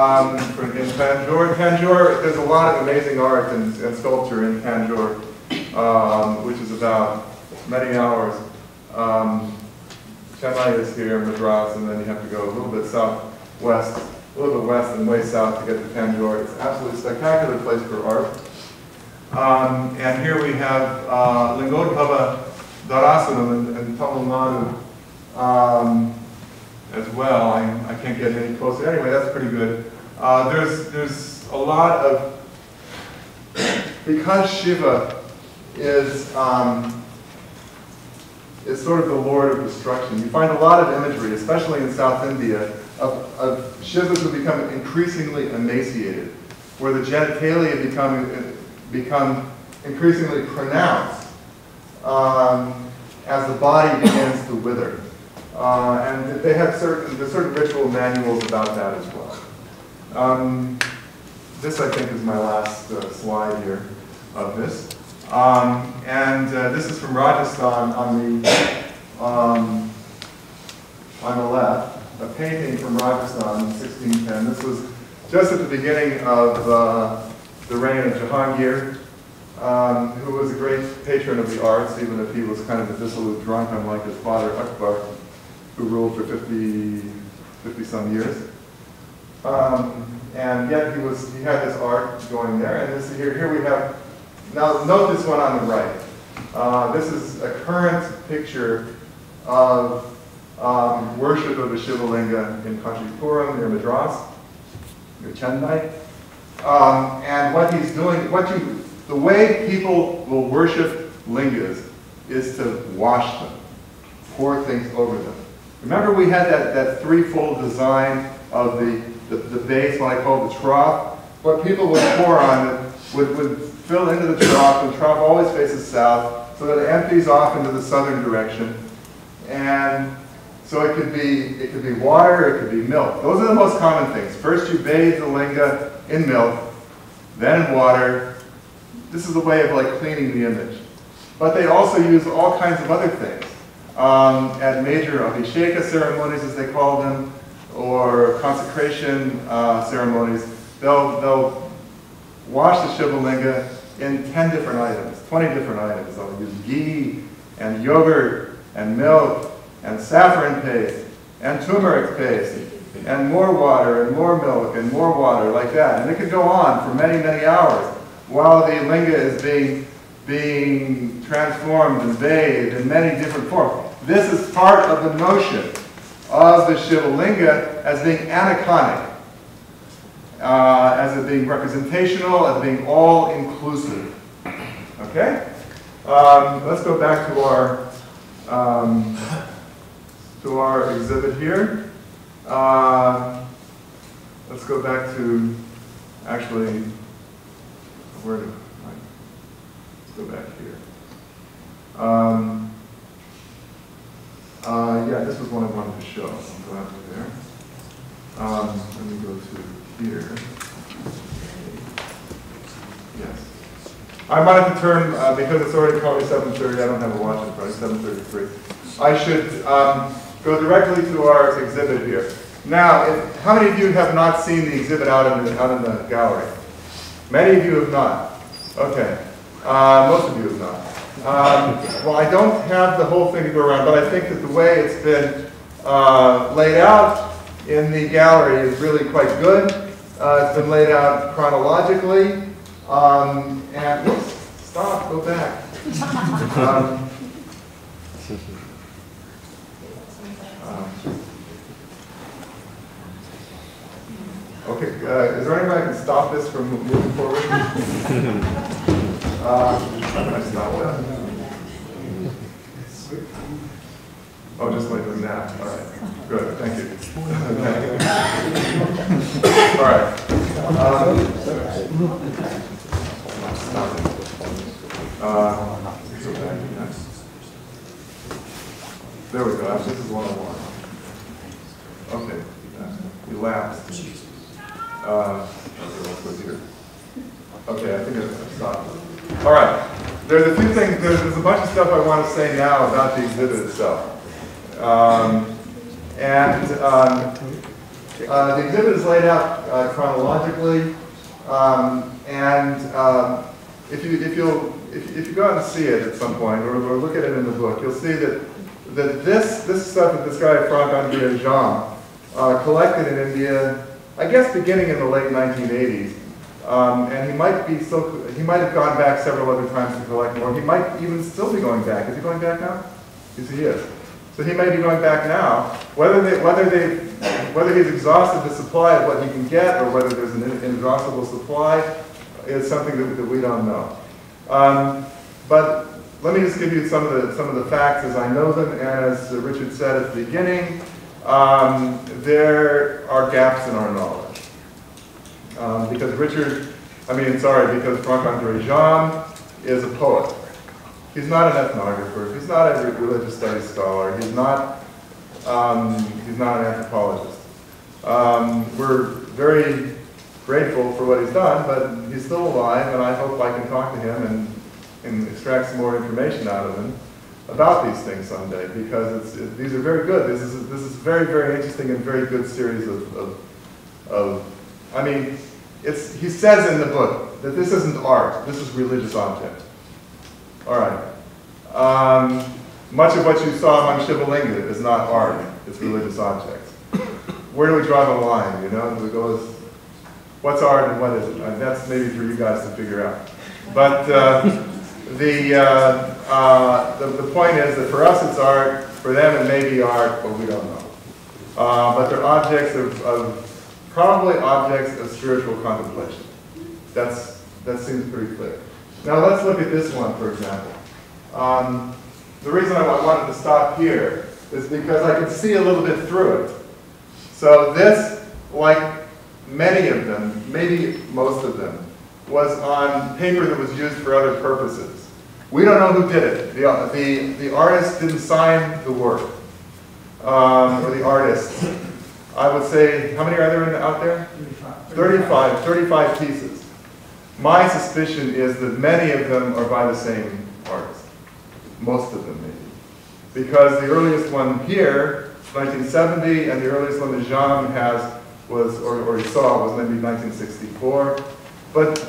Tanjore. Tanjore, there's a lot of amazing art and sculpture in Tanjore, which is about many hours. Chennai is here, Madras, and then you have to go a little bit southwest, a little bit west and way south to get to Tanjore. It's an absolutely spectacular place for art. And here we have Lingodbhava Darasanam in Tamil Nadu as well. I can't get any closer. Anyway, that's pretty good. There's a lot of, because Shiva is sort of the lord of destruction. You find a lot of imagery, especially in South India, of Shivas who become increasingly emaciated, where the genitalia become become increasingly pronounced as the body begins to wither. And they have certain ritual manuals about that as well. This, I think, is my last slide here of this. This is from Rajasthan on the left, a painting from Rajasthan in 1610. This was just at the beginning of the reign of Jahangir, who was a great patron of the arts, even if he was kind of a dissolute drunk, unlike his father Akbar, who ruled for 50-some years. And yet he had this art going there. And here we have, now note this one on the right. This is a current picture of worship of the Shiva Linga in Kanchipuram near Madras, near Chennai. And what he's doing, the way people will worship lingas is to wash them, pour things over them. Remember we had that threefold design of the base, what I call the trough? What people would pour on it would fill into the trough. The trough always faces south, so that it empties off into the southern direction. And so it could be water, it could be milk. Those are the most common things. First you bathe the linga in milk, then in water. This is a way of like cleaning the image. But they also use all kinds of other things. At major abhisheka ceremonies, as they call them, or consecration ceremonies, they'll wash the Shiva Linga in 10 different items, 20 different items. They'll use ghee and yogurt and milk and saffron paste and turmeric paste and more water and more milk and more water, like that. And it could go on for many, many hours while the linga is being transformed and bathed in many different forms. This is part of the notion of the Shiva Linga as being aniconic, as it being representational, as being all-inclusive. Okay? Let's go back to our exhibit here. Let's go back to, actually, where do let's go back here. Yeah, this was one I wanted to show. I'll go out to there. Let me go to here. Yes. I wanted to turn, because it's already probably 7:30, I don't have a watch in front, it's 7:33. I should go directly to our exhibit here. Now, how many of you have not seen the exhibit out in the gallery? Many of you have not. Okay. Most of you have not. Well, I don't have the whole thing to go around, but I think that the way it's been laid out in the gallery is really quite good. It's been laid out chronologically. And whoops, stop, go back. Okay, is there any way I can stop this from moving forward? How can I stop that? Oh, just by doing that. All right. Good. Thank you. Okay. All right. Stop it. So back to next. There we go. This is 101. Okay. Elapsed. Okay, let's go here. Okay, I think I've stopped. All right. There's a few things, there's a bunch of stuff I want to say now about the exhibit itself. The exhibit is laid out chronologically, if you go out and see it at some point, or look at it in the book, you'll see that this stuff that this guy Franck-André Jean collected in India, I guess beginning in the late 1980s. And he might have gone back several other times to collect more. He might even still be going back. Is he going back now? Yes, he is. So he may be going back now. Whether he's exhausted the supply of what he can get, or whether there's an inexhaustible supply, is something that we don't know. But let me just give you some of the facts as I know them. And as Richard said at the beginning, there are gaps in our knowledge. Because Richard because Franck-André Jean is a poet. He's not an ethnographer. He's not a religious studies scholar. He's not an anthropologist. We're very grateful for what he's done, but he's still alive, and I hope I can talk to him and extract some more information out of him about these things someday, because these are very good. This is very, very interesting and very good series he says in the book that this isn't art, this is religious object. All right. Much of what you saw among Shiva Linga is not art, it's religious objects. Where do we draw the line, you know? Do we go as, what's art and what isn't? That's maybe for you guys to figure out. But the point is that for us it's art, for them it may be art, but we don't know. But they're objects probably objects of spiritual contemplation. That seems pretty clear. Now let's look at this one, for example. The reason I wanted to stop here is because I could see a little bit through it. So this, like many of them, maybe most of them, was on paper that was used for other purposes. We don't know who did it. The artist didn't sign the work, or the artist. I would say, how many are there out there? 35 pieces. My suspicion is that many of them are by the same artist. Most of them, maybe. Because the earliest one here, 1970, and the earliest one that Jean has was, or he saw, was maybe 1964.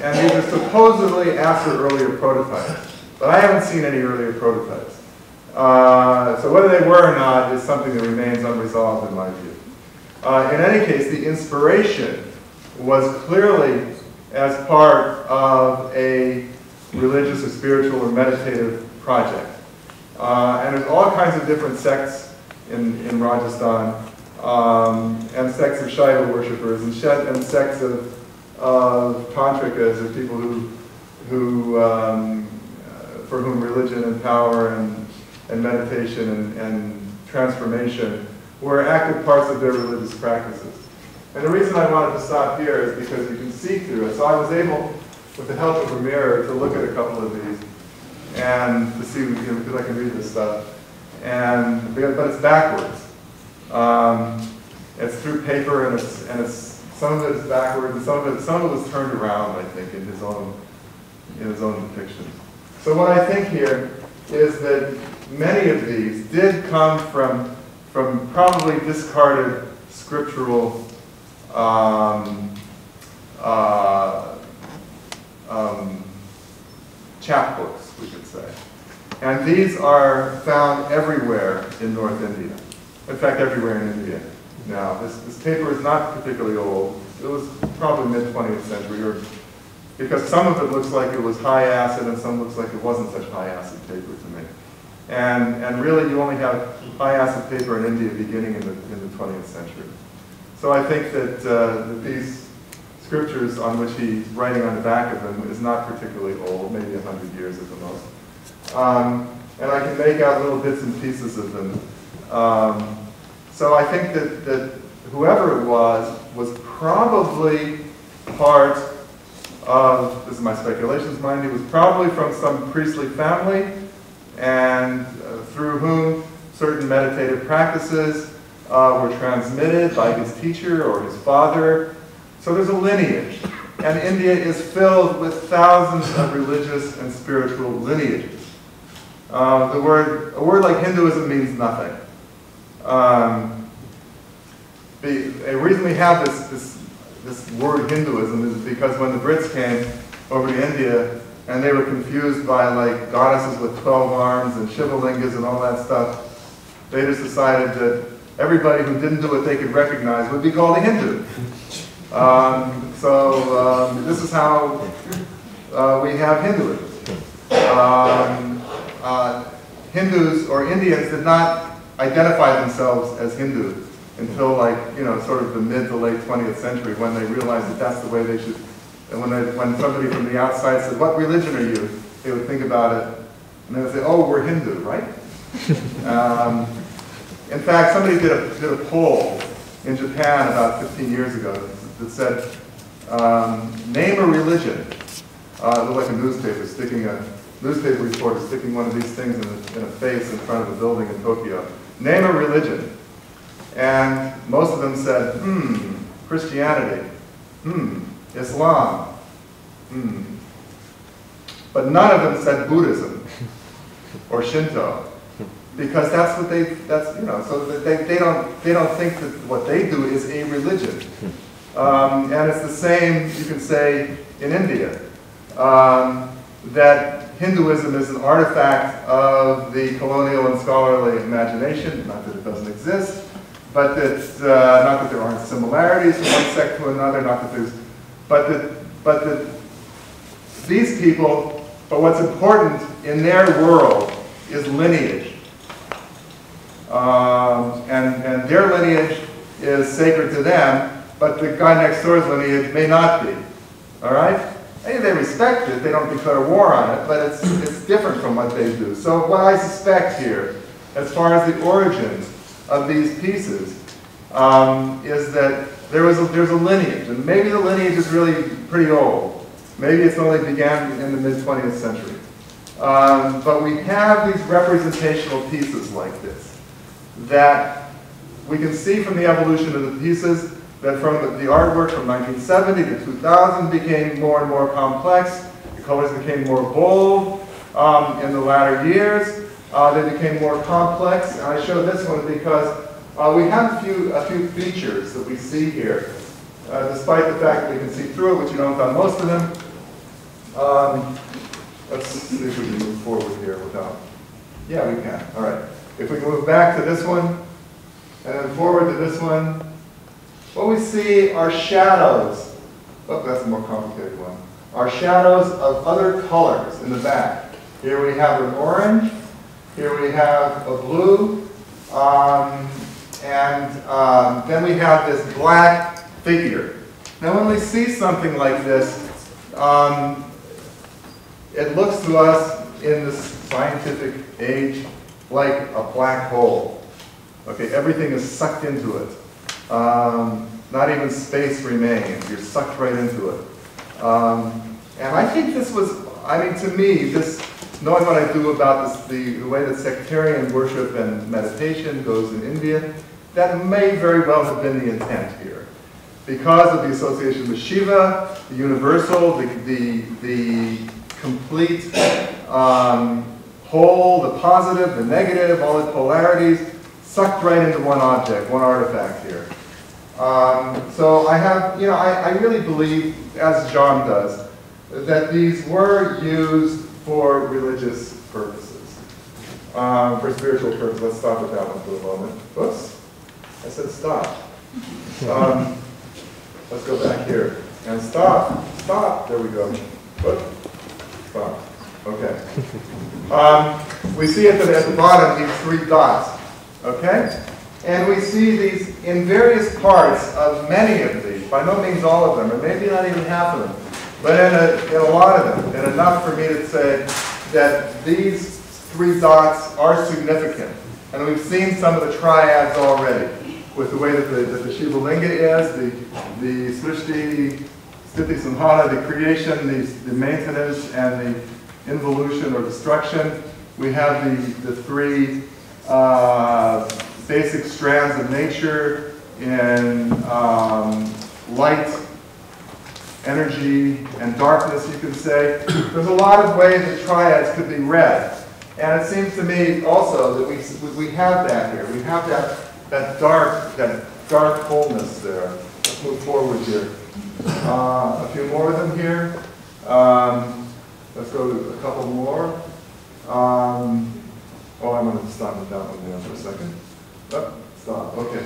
And these are supposedly after earlier prototypes. But I haven't seen any earlier prototypes. So whether they were or not is something that remains unresolved in my view. In any case, the inspiration was clearly as part of a religious or spiritual or meditative project. And there's all kinds of different sects in Rajasthan, and sects of Shiva worshippers, and sects of tantrikas, or people for whom religion and power and meditation and transformation were active parts of their religious practices. And the reason I wanted to stop here is because you can see through it. So I was able, with the help of a mirror, to look at a couple of these and to see, because I can read this stuff. But it's backwards. It's through paper, and it's some of it is backwards, and some of it was turned around, I think, in his own depiction. So what I think here is that many of these did come from probably discarded scriptural chapbooks, we could say. And these are found everywhere in North India. In fact, everywhere in India. Now, this paper is not particularly old. It was probably mid-20th century, because some of it looks like it was high acid and some looks like it wasn't such high acid paper to me. And really, you only have high acid paper in India beginning in the 20th century. So I think that these scriptures on which he's writing on the back of them is not particularly old, maybe 100 years at the most. And I can make out little bits and pieces of them. So I think that whoever it was probably part of, this is my speculations, mind you, was probably from some priestly family, and through whom certain meditative practices were transmitted by his teacher or his father. So there's a lineage, and India is filled with thousands of religious and spiritual lineages. A word like Hinduism means nothing. The reason we have this word Hinduism is because when the Brits came over to India and they were confused by like goddesses with 12 arms and Shiva lingas and all that stuff, they just decided that everybody who didn't do what they could recognize would be called a Hindu. This is how we have Hinduism. Hindus or Indians did not identify themselves as Hindu until sort of the mid to late 20th century, when they realized that that's the way they should. And when somebody from the outside said, "What religion are you?" they would think about it, and they would say, "Oh, we're Hindu, right?" In fact, somebody did a poll in Japan about 15 years ago that said, Name a religion. It looked like a newspaper, newspaper reporter sticking one of these things in a face in front of a building in Tokyo. Name a religion. And most of them said, Christianity, Islam, But none of them said Buddhism or Shinto. Because that's what so they don't think that what they do is a religion. And it's the same, you can say, in India. That Hinduism is an artifact of the colonial and scholarly imagination, not that it doesn't exist, but that, not that there aren't similarities from one sect to another, not that there's, but that these people, but what's important in their world is lineage. And their lineage is sacred to them, but the guy next door's lineage may not be. All right? And they respect it, they don't declare war on it, but it's different from what they do. So what I suspect here, as far as the origins of these pieces, is that there's a lineage, and maybe the lineage is really pretty old. Maybe it's only began in the mid-20th century. But we have these representational pieces like this, that we can see from the evolution of the pieces that from the artwork from 1970 to 2000 became more and more complex. The colors became more bold in the latter years. They became more complex. And I show this one because we have a few features that we see here, despite the fact that we can see through it, which you don't on most of them. Let's see if we can move forward here without. Yeah, we can. All right. If we can move back to this one, and then forward to this one, what we see are shadows. Oh, that's a more complicated one. Are shadows of other colors in the back. Here we have an orange. Here we have a blue. Then we have this black figure. Now when we see something like this, it looks to us in this scientific age like a black hole. Okay, everything is sucked into it. Not even space remains. You're sucked right into it. And I think this was, to me, this, knowing what I do about this, the way that sectarian worship and meditation goes in India, that may very well have been the intent here. Because of the association with Shiva, the universal, the complete whole, the positive, the negative, all its polarities, sucked right into one object, one artifact here. So I have, I really believe, as John does, that these were used for religious purposes, for spiritual purposes. Let's stop at that one for a moment. Whoops, I said stop. Let's go back here. And stop, stop, there we go. Whoop. Stop, okay. We see at the bottom these three dots, okay? And we see these in various parts of many of these, by no means all of them, or maybe not even half of them, but in a lot of them, and enough for me to say that these three dots are significant. And we've seen some of the triads already, with the way that the Shiva Linga is, the Srishti, Sthiti, Samhara, the creation, the maintenance, and the involution or destruction. We have the three basic strands of nature in light, energy, and darkness, you could say. There's a lot of ways that triads could be read. And it seems to me also that we have that here. We have that dark wholeness there. Let's move forward here. A few more of them here. Let's go to a couple more. I'm going to stop at that one there for a second. Oh, stop, okay.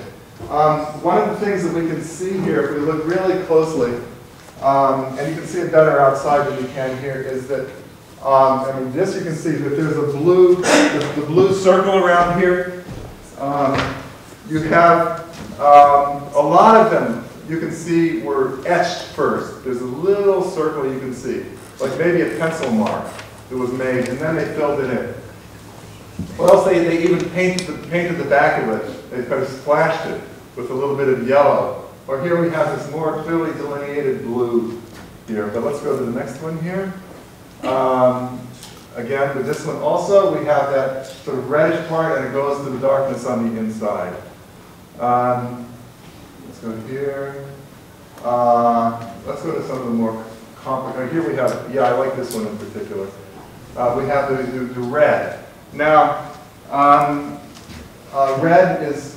One of the things that we can see here, if we look really closely, and you can see it better outside than you can here, is that, this you can see that there's the blue circle around here. You have a lot of them you can see were etched first. There's a little circle you can see, like maybe a pencil mark that was made, and then they filled it in. Or else they even painted the back of it. They kind of splashed it with a little bit of yellow. Or here we have this more clearly delineated blue here. But let's go to the next one here. Again, with this one also, we have that sort of reddish part, and it goes to the darkness on the inside. Let's go here. Let's go to some of the more complicated. Here we have, yeah, I like this one in particular. We have the red. Now, red is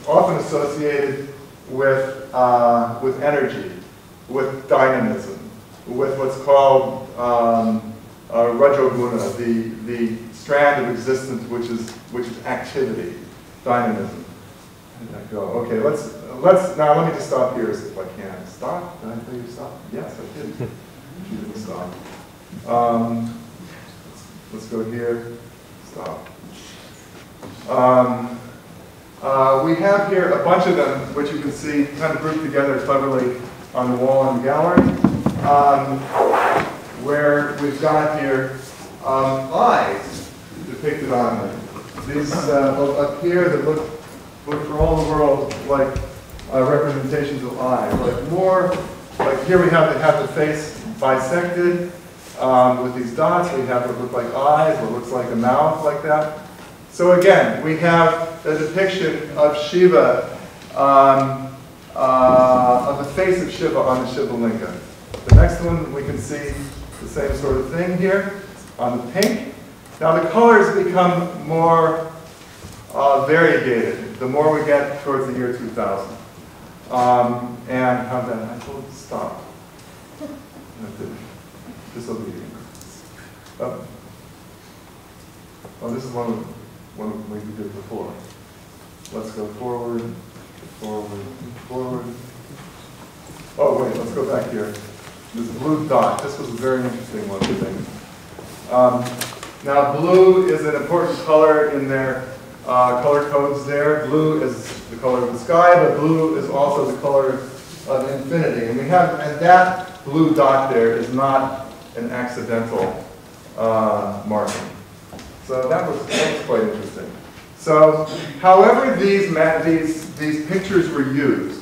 often associated with energy, with dynamism, with what's called Rajoguna, the strand of existence which is activity, dynamism. How did that go? Okay, now let me just stop here if I can. Stop? Did I tell you to stop? Yes, I did. She didn't stop. Let's go here. Stop. We have here a bunch of them, which you can see kind of grouped together cleverly on the wall in the gallery, where we've got here eyes depicted on them. These up here that look for all the world like representations of eyes, like here we have the face bisected with these dots. We have what look like eyes, what looks like a mouth, like that. So again, we have a depiction of Shiva, of the face of Shiva on the Shiva Linga. The next one, we can see the same sort of thing here on the pink. Now the colors become more variegated the more we get towards the year 2000. And how then? I told you to stop. Disobedience. Oh, this is one we did before. Let's go forward, forward, forward. Oh, wait, let's go back here. This blue dot. This was a very interesting one, I think. Now, blue is an important color in their color codes there. Blue is the color of the sky, but blue is also the color of infinity. And that blue dot there is not an accidental marking. So that was quite interesting. So, however these pictures were used,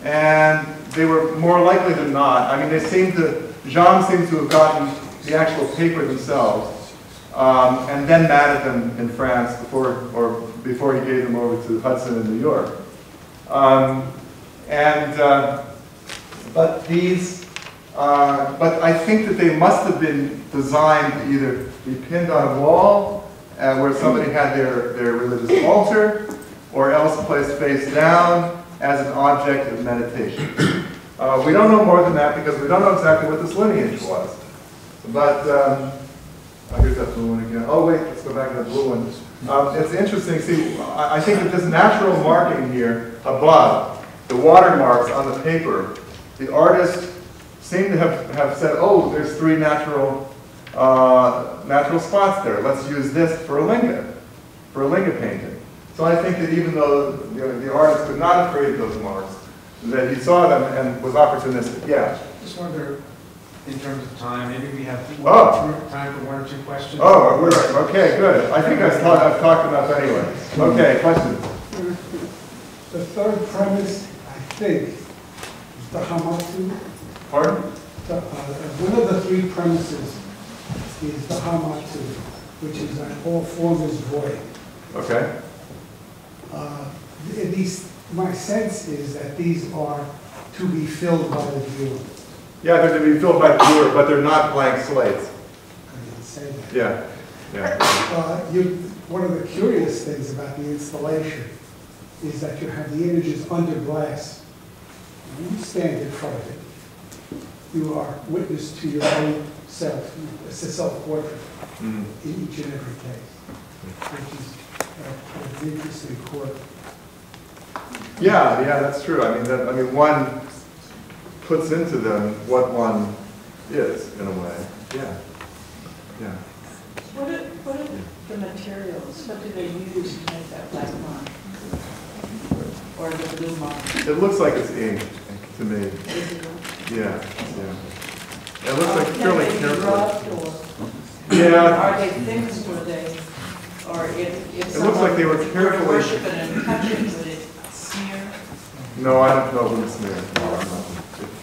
and they were more likely than not, I mean, Jean seemed to have gotten the actual paper themselves, and then matted them in France before he gave them over to Hudson in New York. But I think that they must have been designed to either be pinned on a wall where somebody had their religious altar, or else placed face down as an object of meditation. We don't know more than that because we don't know exactly what this lineage was. But here's that blue one again. Oh wait, let's go back to that blue one. It's interesting. See, I think that this natural marking here above, the watermarks on the paper, the artist seemed to have said, oh, there's three natural spots there. Let's use this for a linga painting. So I think that even though the artist could not have created those marks, that he saw them and was opportunistic. Yeah. Just wonder, in terms of time, maybe we have time for one or two questions. Oh, okay, good. I think I've talked enough anyway. Okay, questions. The third premise, I think, is the Hamatsu. Pardon? One of the three premises is the Hamatsu, which is that all form is void. Okay. At least my sense is that these are to be filled by the viewer. Yeah, they're to be filled by the viewer, but they're not blank slates. I didn't say that. Yeah. One of the curious things about the installation is that you have the images under glass. When you stand in front of it, you are witness to your own self. It's a self-portrait in each and every case, which is an interesting quirk. Yeah, that's true. I mean, one puts into them what one is in a way. Yeah. What are the materials? What do they use to make that black mark? Or the blue mark? It looks like it's ink to me. Yeah. It looks like fairly careful. Yeah. Are they things where they, or if it looks like they were carefully. worshiping and touching, would it smear? No, I don't know when it's made. No, I'm not.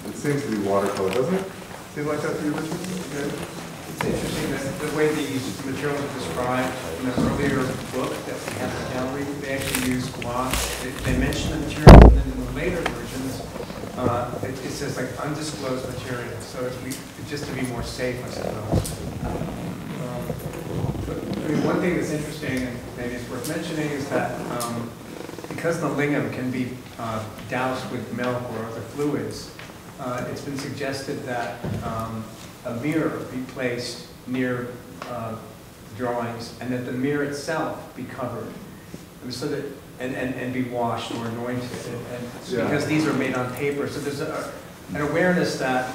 It seems to be watercolor, doesn't it? Seem like that to you, Richard? Okay. It's interesting that the way these materials are described in the earlier book that we have in the gallery, they actually use gouache. They mention the material, and then in the later versions, it says like undisclosed material. So it's just to be more safe, I suppose. But, I mean, one thing that's interesting, and maybe it's worth mentioning, is that because the lingam can be doused with milk or other fluids, it's been suggested that a mirror be placed near drawings, and that the mirror itself be covered, so that and be washed or anointed. And because these are made on paper, so there's an awareness that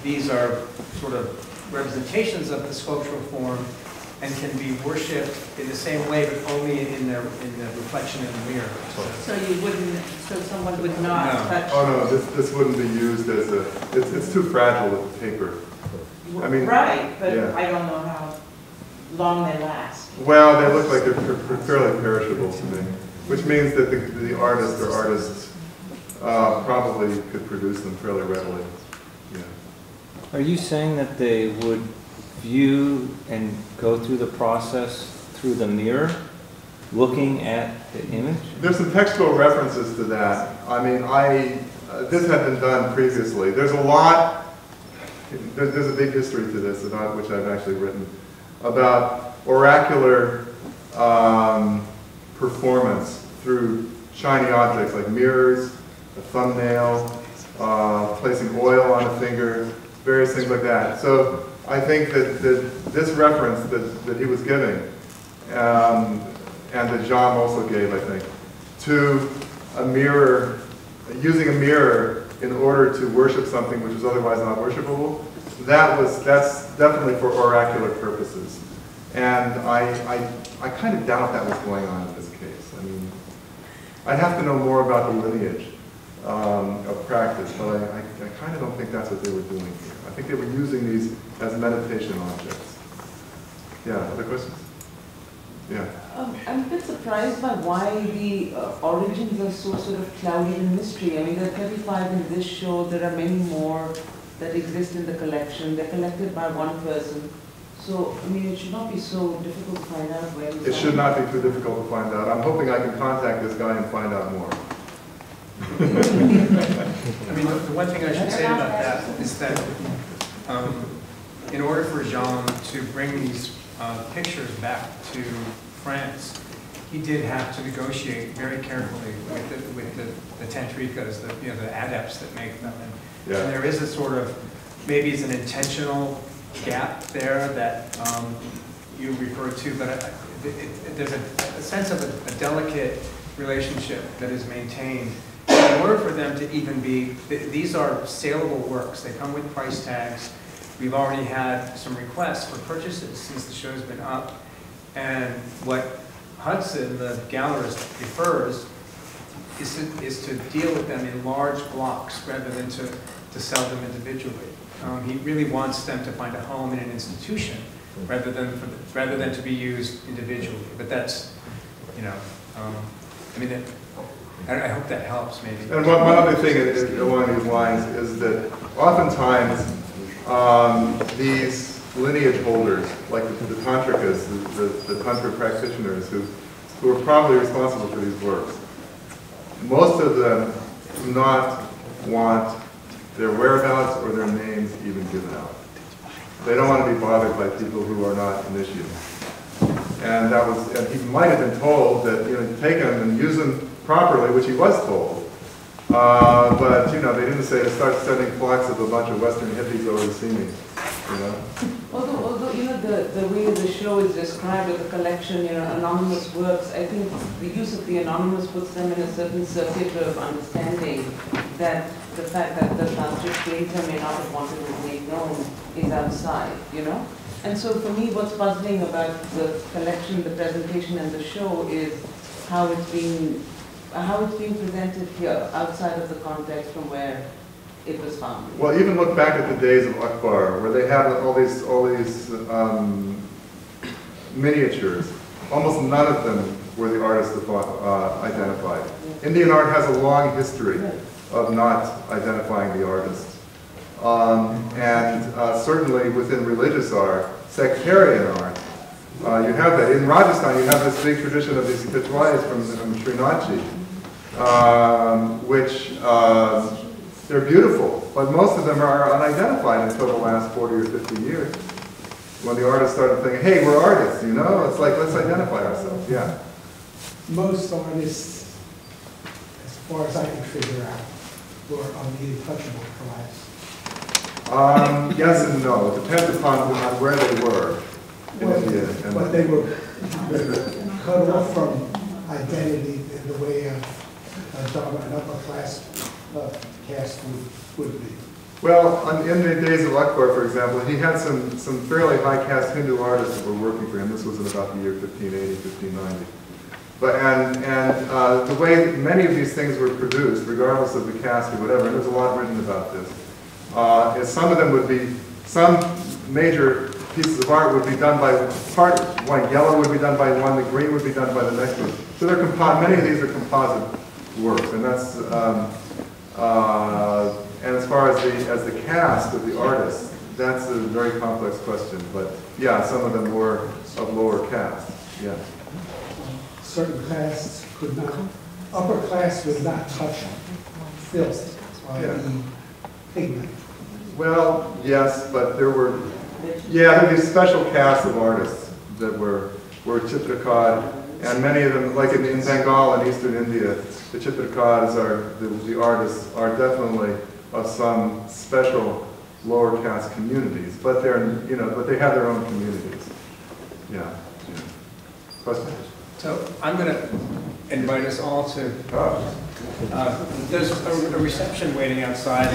these are sort of representations of the sculptural form and can be worshipped in the same way, but only in the reflection in the mirror. So you wouldn't, so someone would not touch? Oh no, this wouldn't be used as a, it's too fragile with paper. I mean, right, but yeah. I don't know how long they last. Well, they look like they're fairly perishable to me, which means that the artist or artists probably could produce them fairly readily. Yeah. Are you saying that they would view and go through the process through the mirror, looking at the image? There's some textual references to that. I mean, this had been done previously. There's a lot, there's a big history to this, about which I've actually written, about oracular performance through shiny objects like mirrors, a thumbnail, placing oil on a finger, various things like that. So I think that this reference that he was giving, and that Jean also gave, I think, to a mirror, using a mirror in order to worship something which is otherwise not worshipable, that's definitely for oracular purposes. And I kind of doubt that was going on in this case. I mean, I'd have to know more about the lineage of practice, but I kind of don't think that's what they were doing here. I think they were using these as meditation objects. Yeah, other questions? Yeah. I'm a bit surprised by why the origins are so sort of cloudy in mystery. I mean, there are 35 in this show. There are many more that exist in the collection. They're collected by one person. So, I mean, it should not be so difficult to find out where it should not be too difficult to find out. I'm hoping I can contact this guy and find out more. I mean, the one thing I should say about that is that in order for Jean to bring these pictures back to France, he did have to negotiate very carefully with the tantrikas, the adepts that make them. And there is a sort of, maybe it's an intentional gap there that you referred to, but there's a sense of a delicate relationship that is maintained. In order for them to even be, these are saleable works. They come with price tags. We've already had some requests for purchases since the show's been up. And what Hudson, the gallerist, prefers is to deal with them in large blocks rather than to sell them individually. He really wants them to find a home in an institution rather than to be used individually. But that's, you know, I mean, I hope that helps, maybe. And one other thing along these lines is that oftentimes these lineage holders, like the tantrikas, the tantra practitioners who are probably responsible for these works, most of them do not want their whereabouts or their names even given out. They don't want to be bothered by people who are not initiated. And he might have been told that, you take them and use them properly, which he was told. But, they didn't say to start sending flocks of a bunch of Western hippies over to see me, Although the way the show is described as a collection, anonymous works, I think the use of the anonymous puts them in a certain circuit of understanding that the fact that the tantric creator may not have wanted it made known is outside, And so for me, what's puzzling about the collection, the presentation, and the show is how it's being presented here, outside of the context from where it was found. Well, even look back at the days of Akbar, where they have all these miniatures. Almost none of them were the artists identified. Yeah. Indian art has a long history of not identifying the artist. Certainly within religious art, sectarian art, you have that. In Rajasthan, you have this big tradition of these pitwais from Srinathji, which they're beautiful, but most of them are unidentified until the last 40 or 50 years, when the artists started thinking, hey, we're artists, you know? It's like, let's identify ourselves, yeah. Most artists, as far as I can figure out, were on the untouchable class. Yes and no. It depends upon where they were in India. But they were cut off from identity in the way an upper class caste would be. Well, in the days of Akbar, for example, he had some fairly high caste Hindu artists that were working for him. This was in about the year 1580, 1590. But the way many of these things were produced, regardless of the caste or whatever, and there's a lot written about this, is some of them would be, some major pieces of art would be done by one yellow would be done by one, the green would be done by the next one. So they're many of these are composite works, and that's and as far as the cast of the artists, that's a very complex question. But yeah, some of them were of lower caste. Yeah. Certain castes could not, upper class would not touch filth or the pigment. Well, yes, but there were these special castes of artists that were Chitrakad, and many of them, like in Bengal and Eastern India, the Chitrakads are, the artists are definitely of some special lower caste communities, but but they have their own communities. Yeah. Question? So I'm going to invite us all to, there's a reception waiting outside.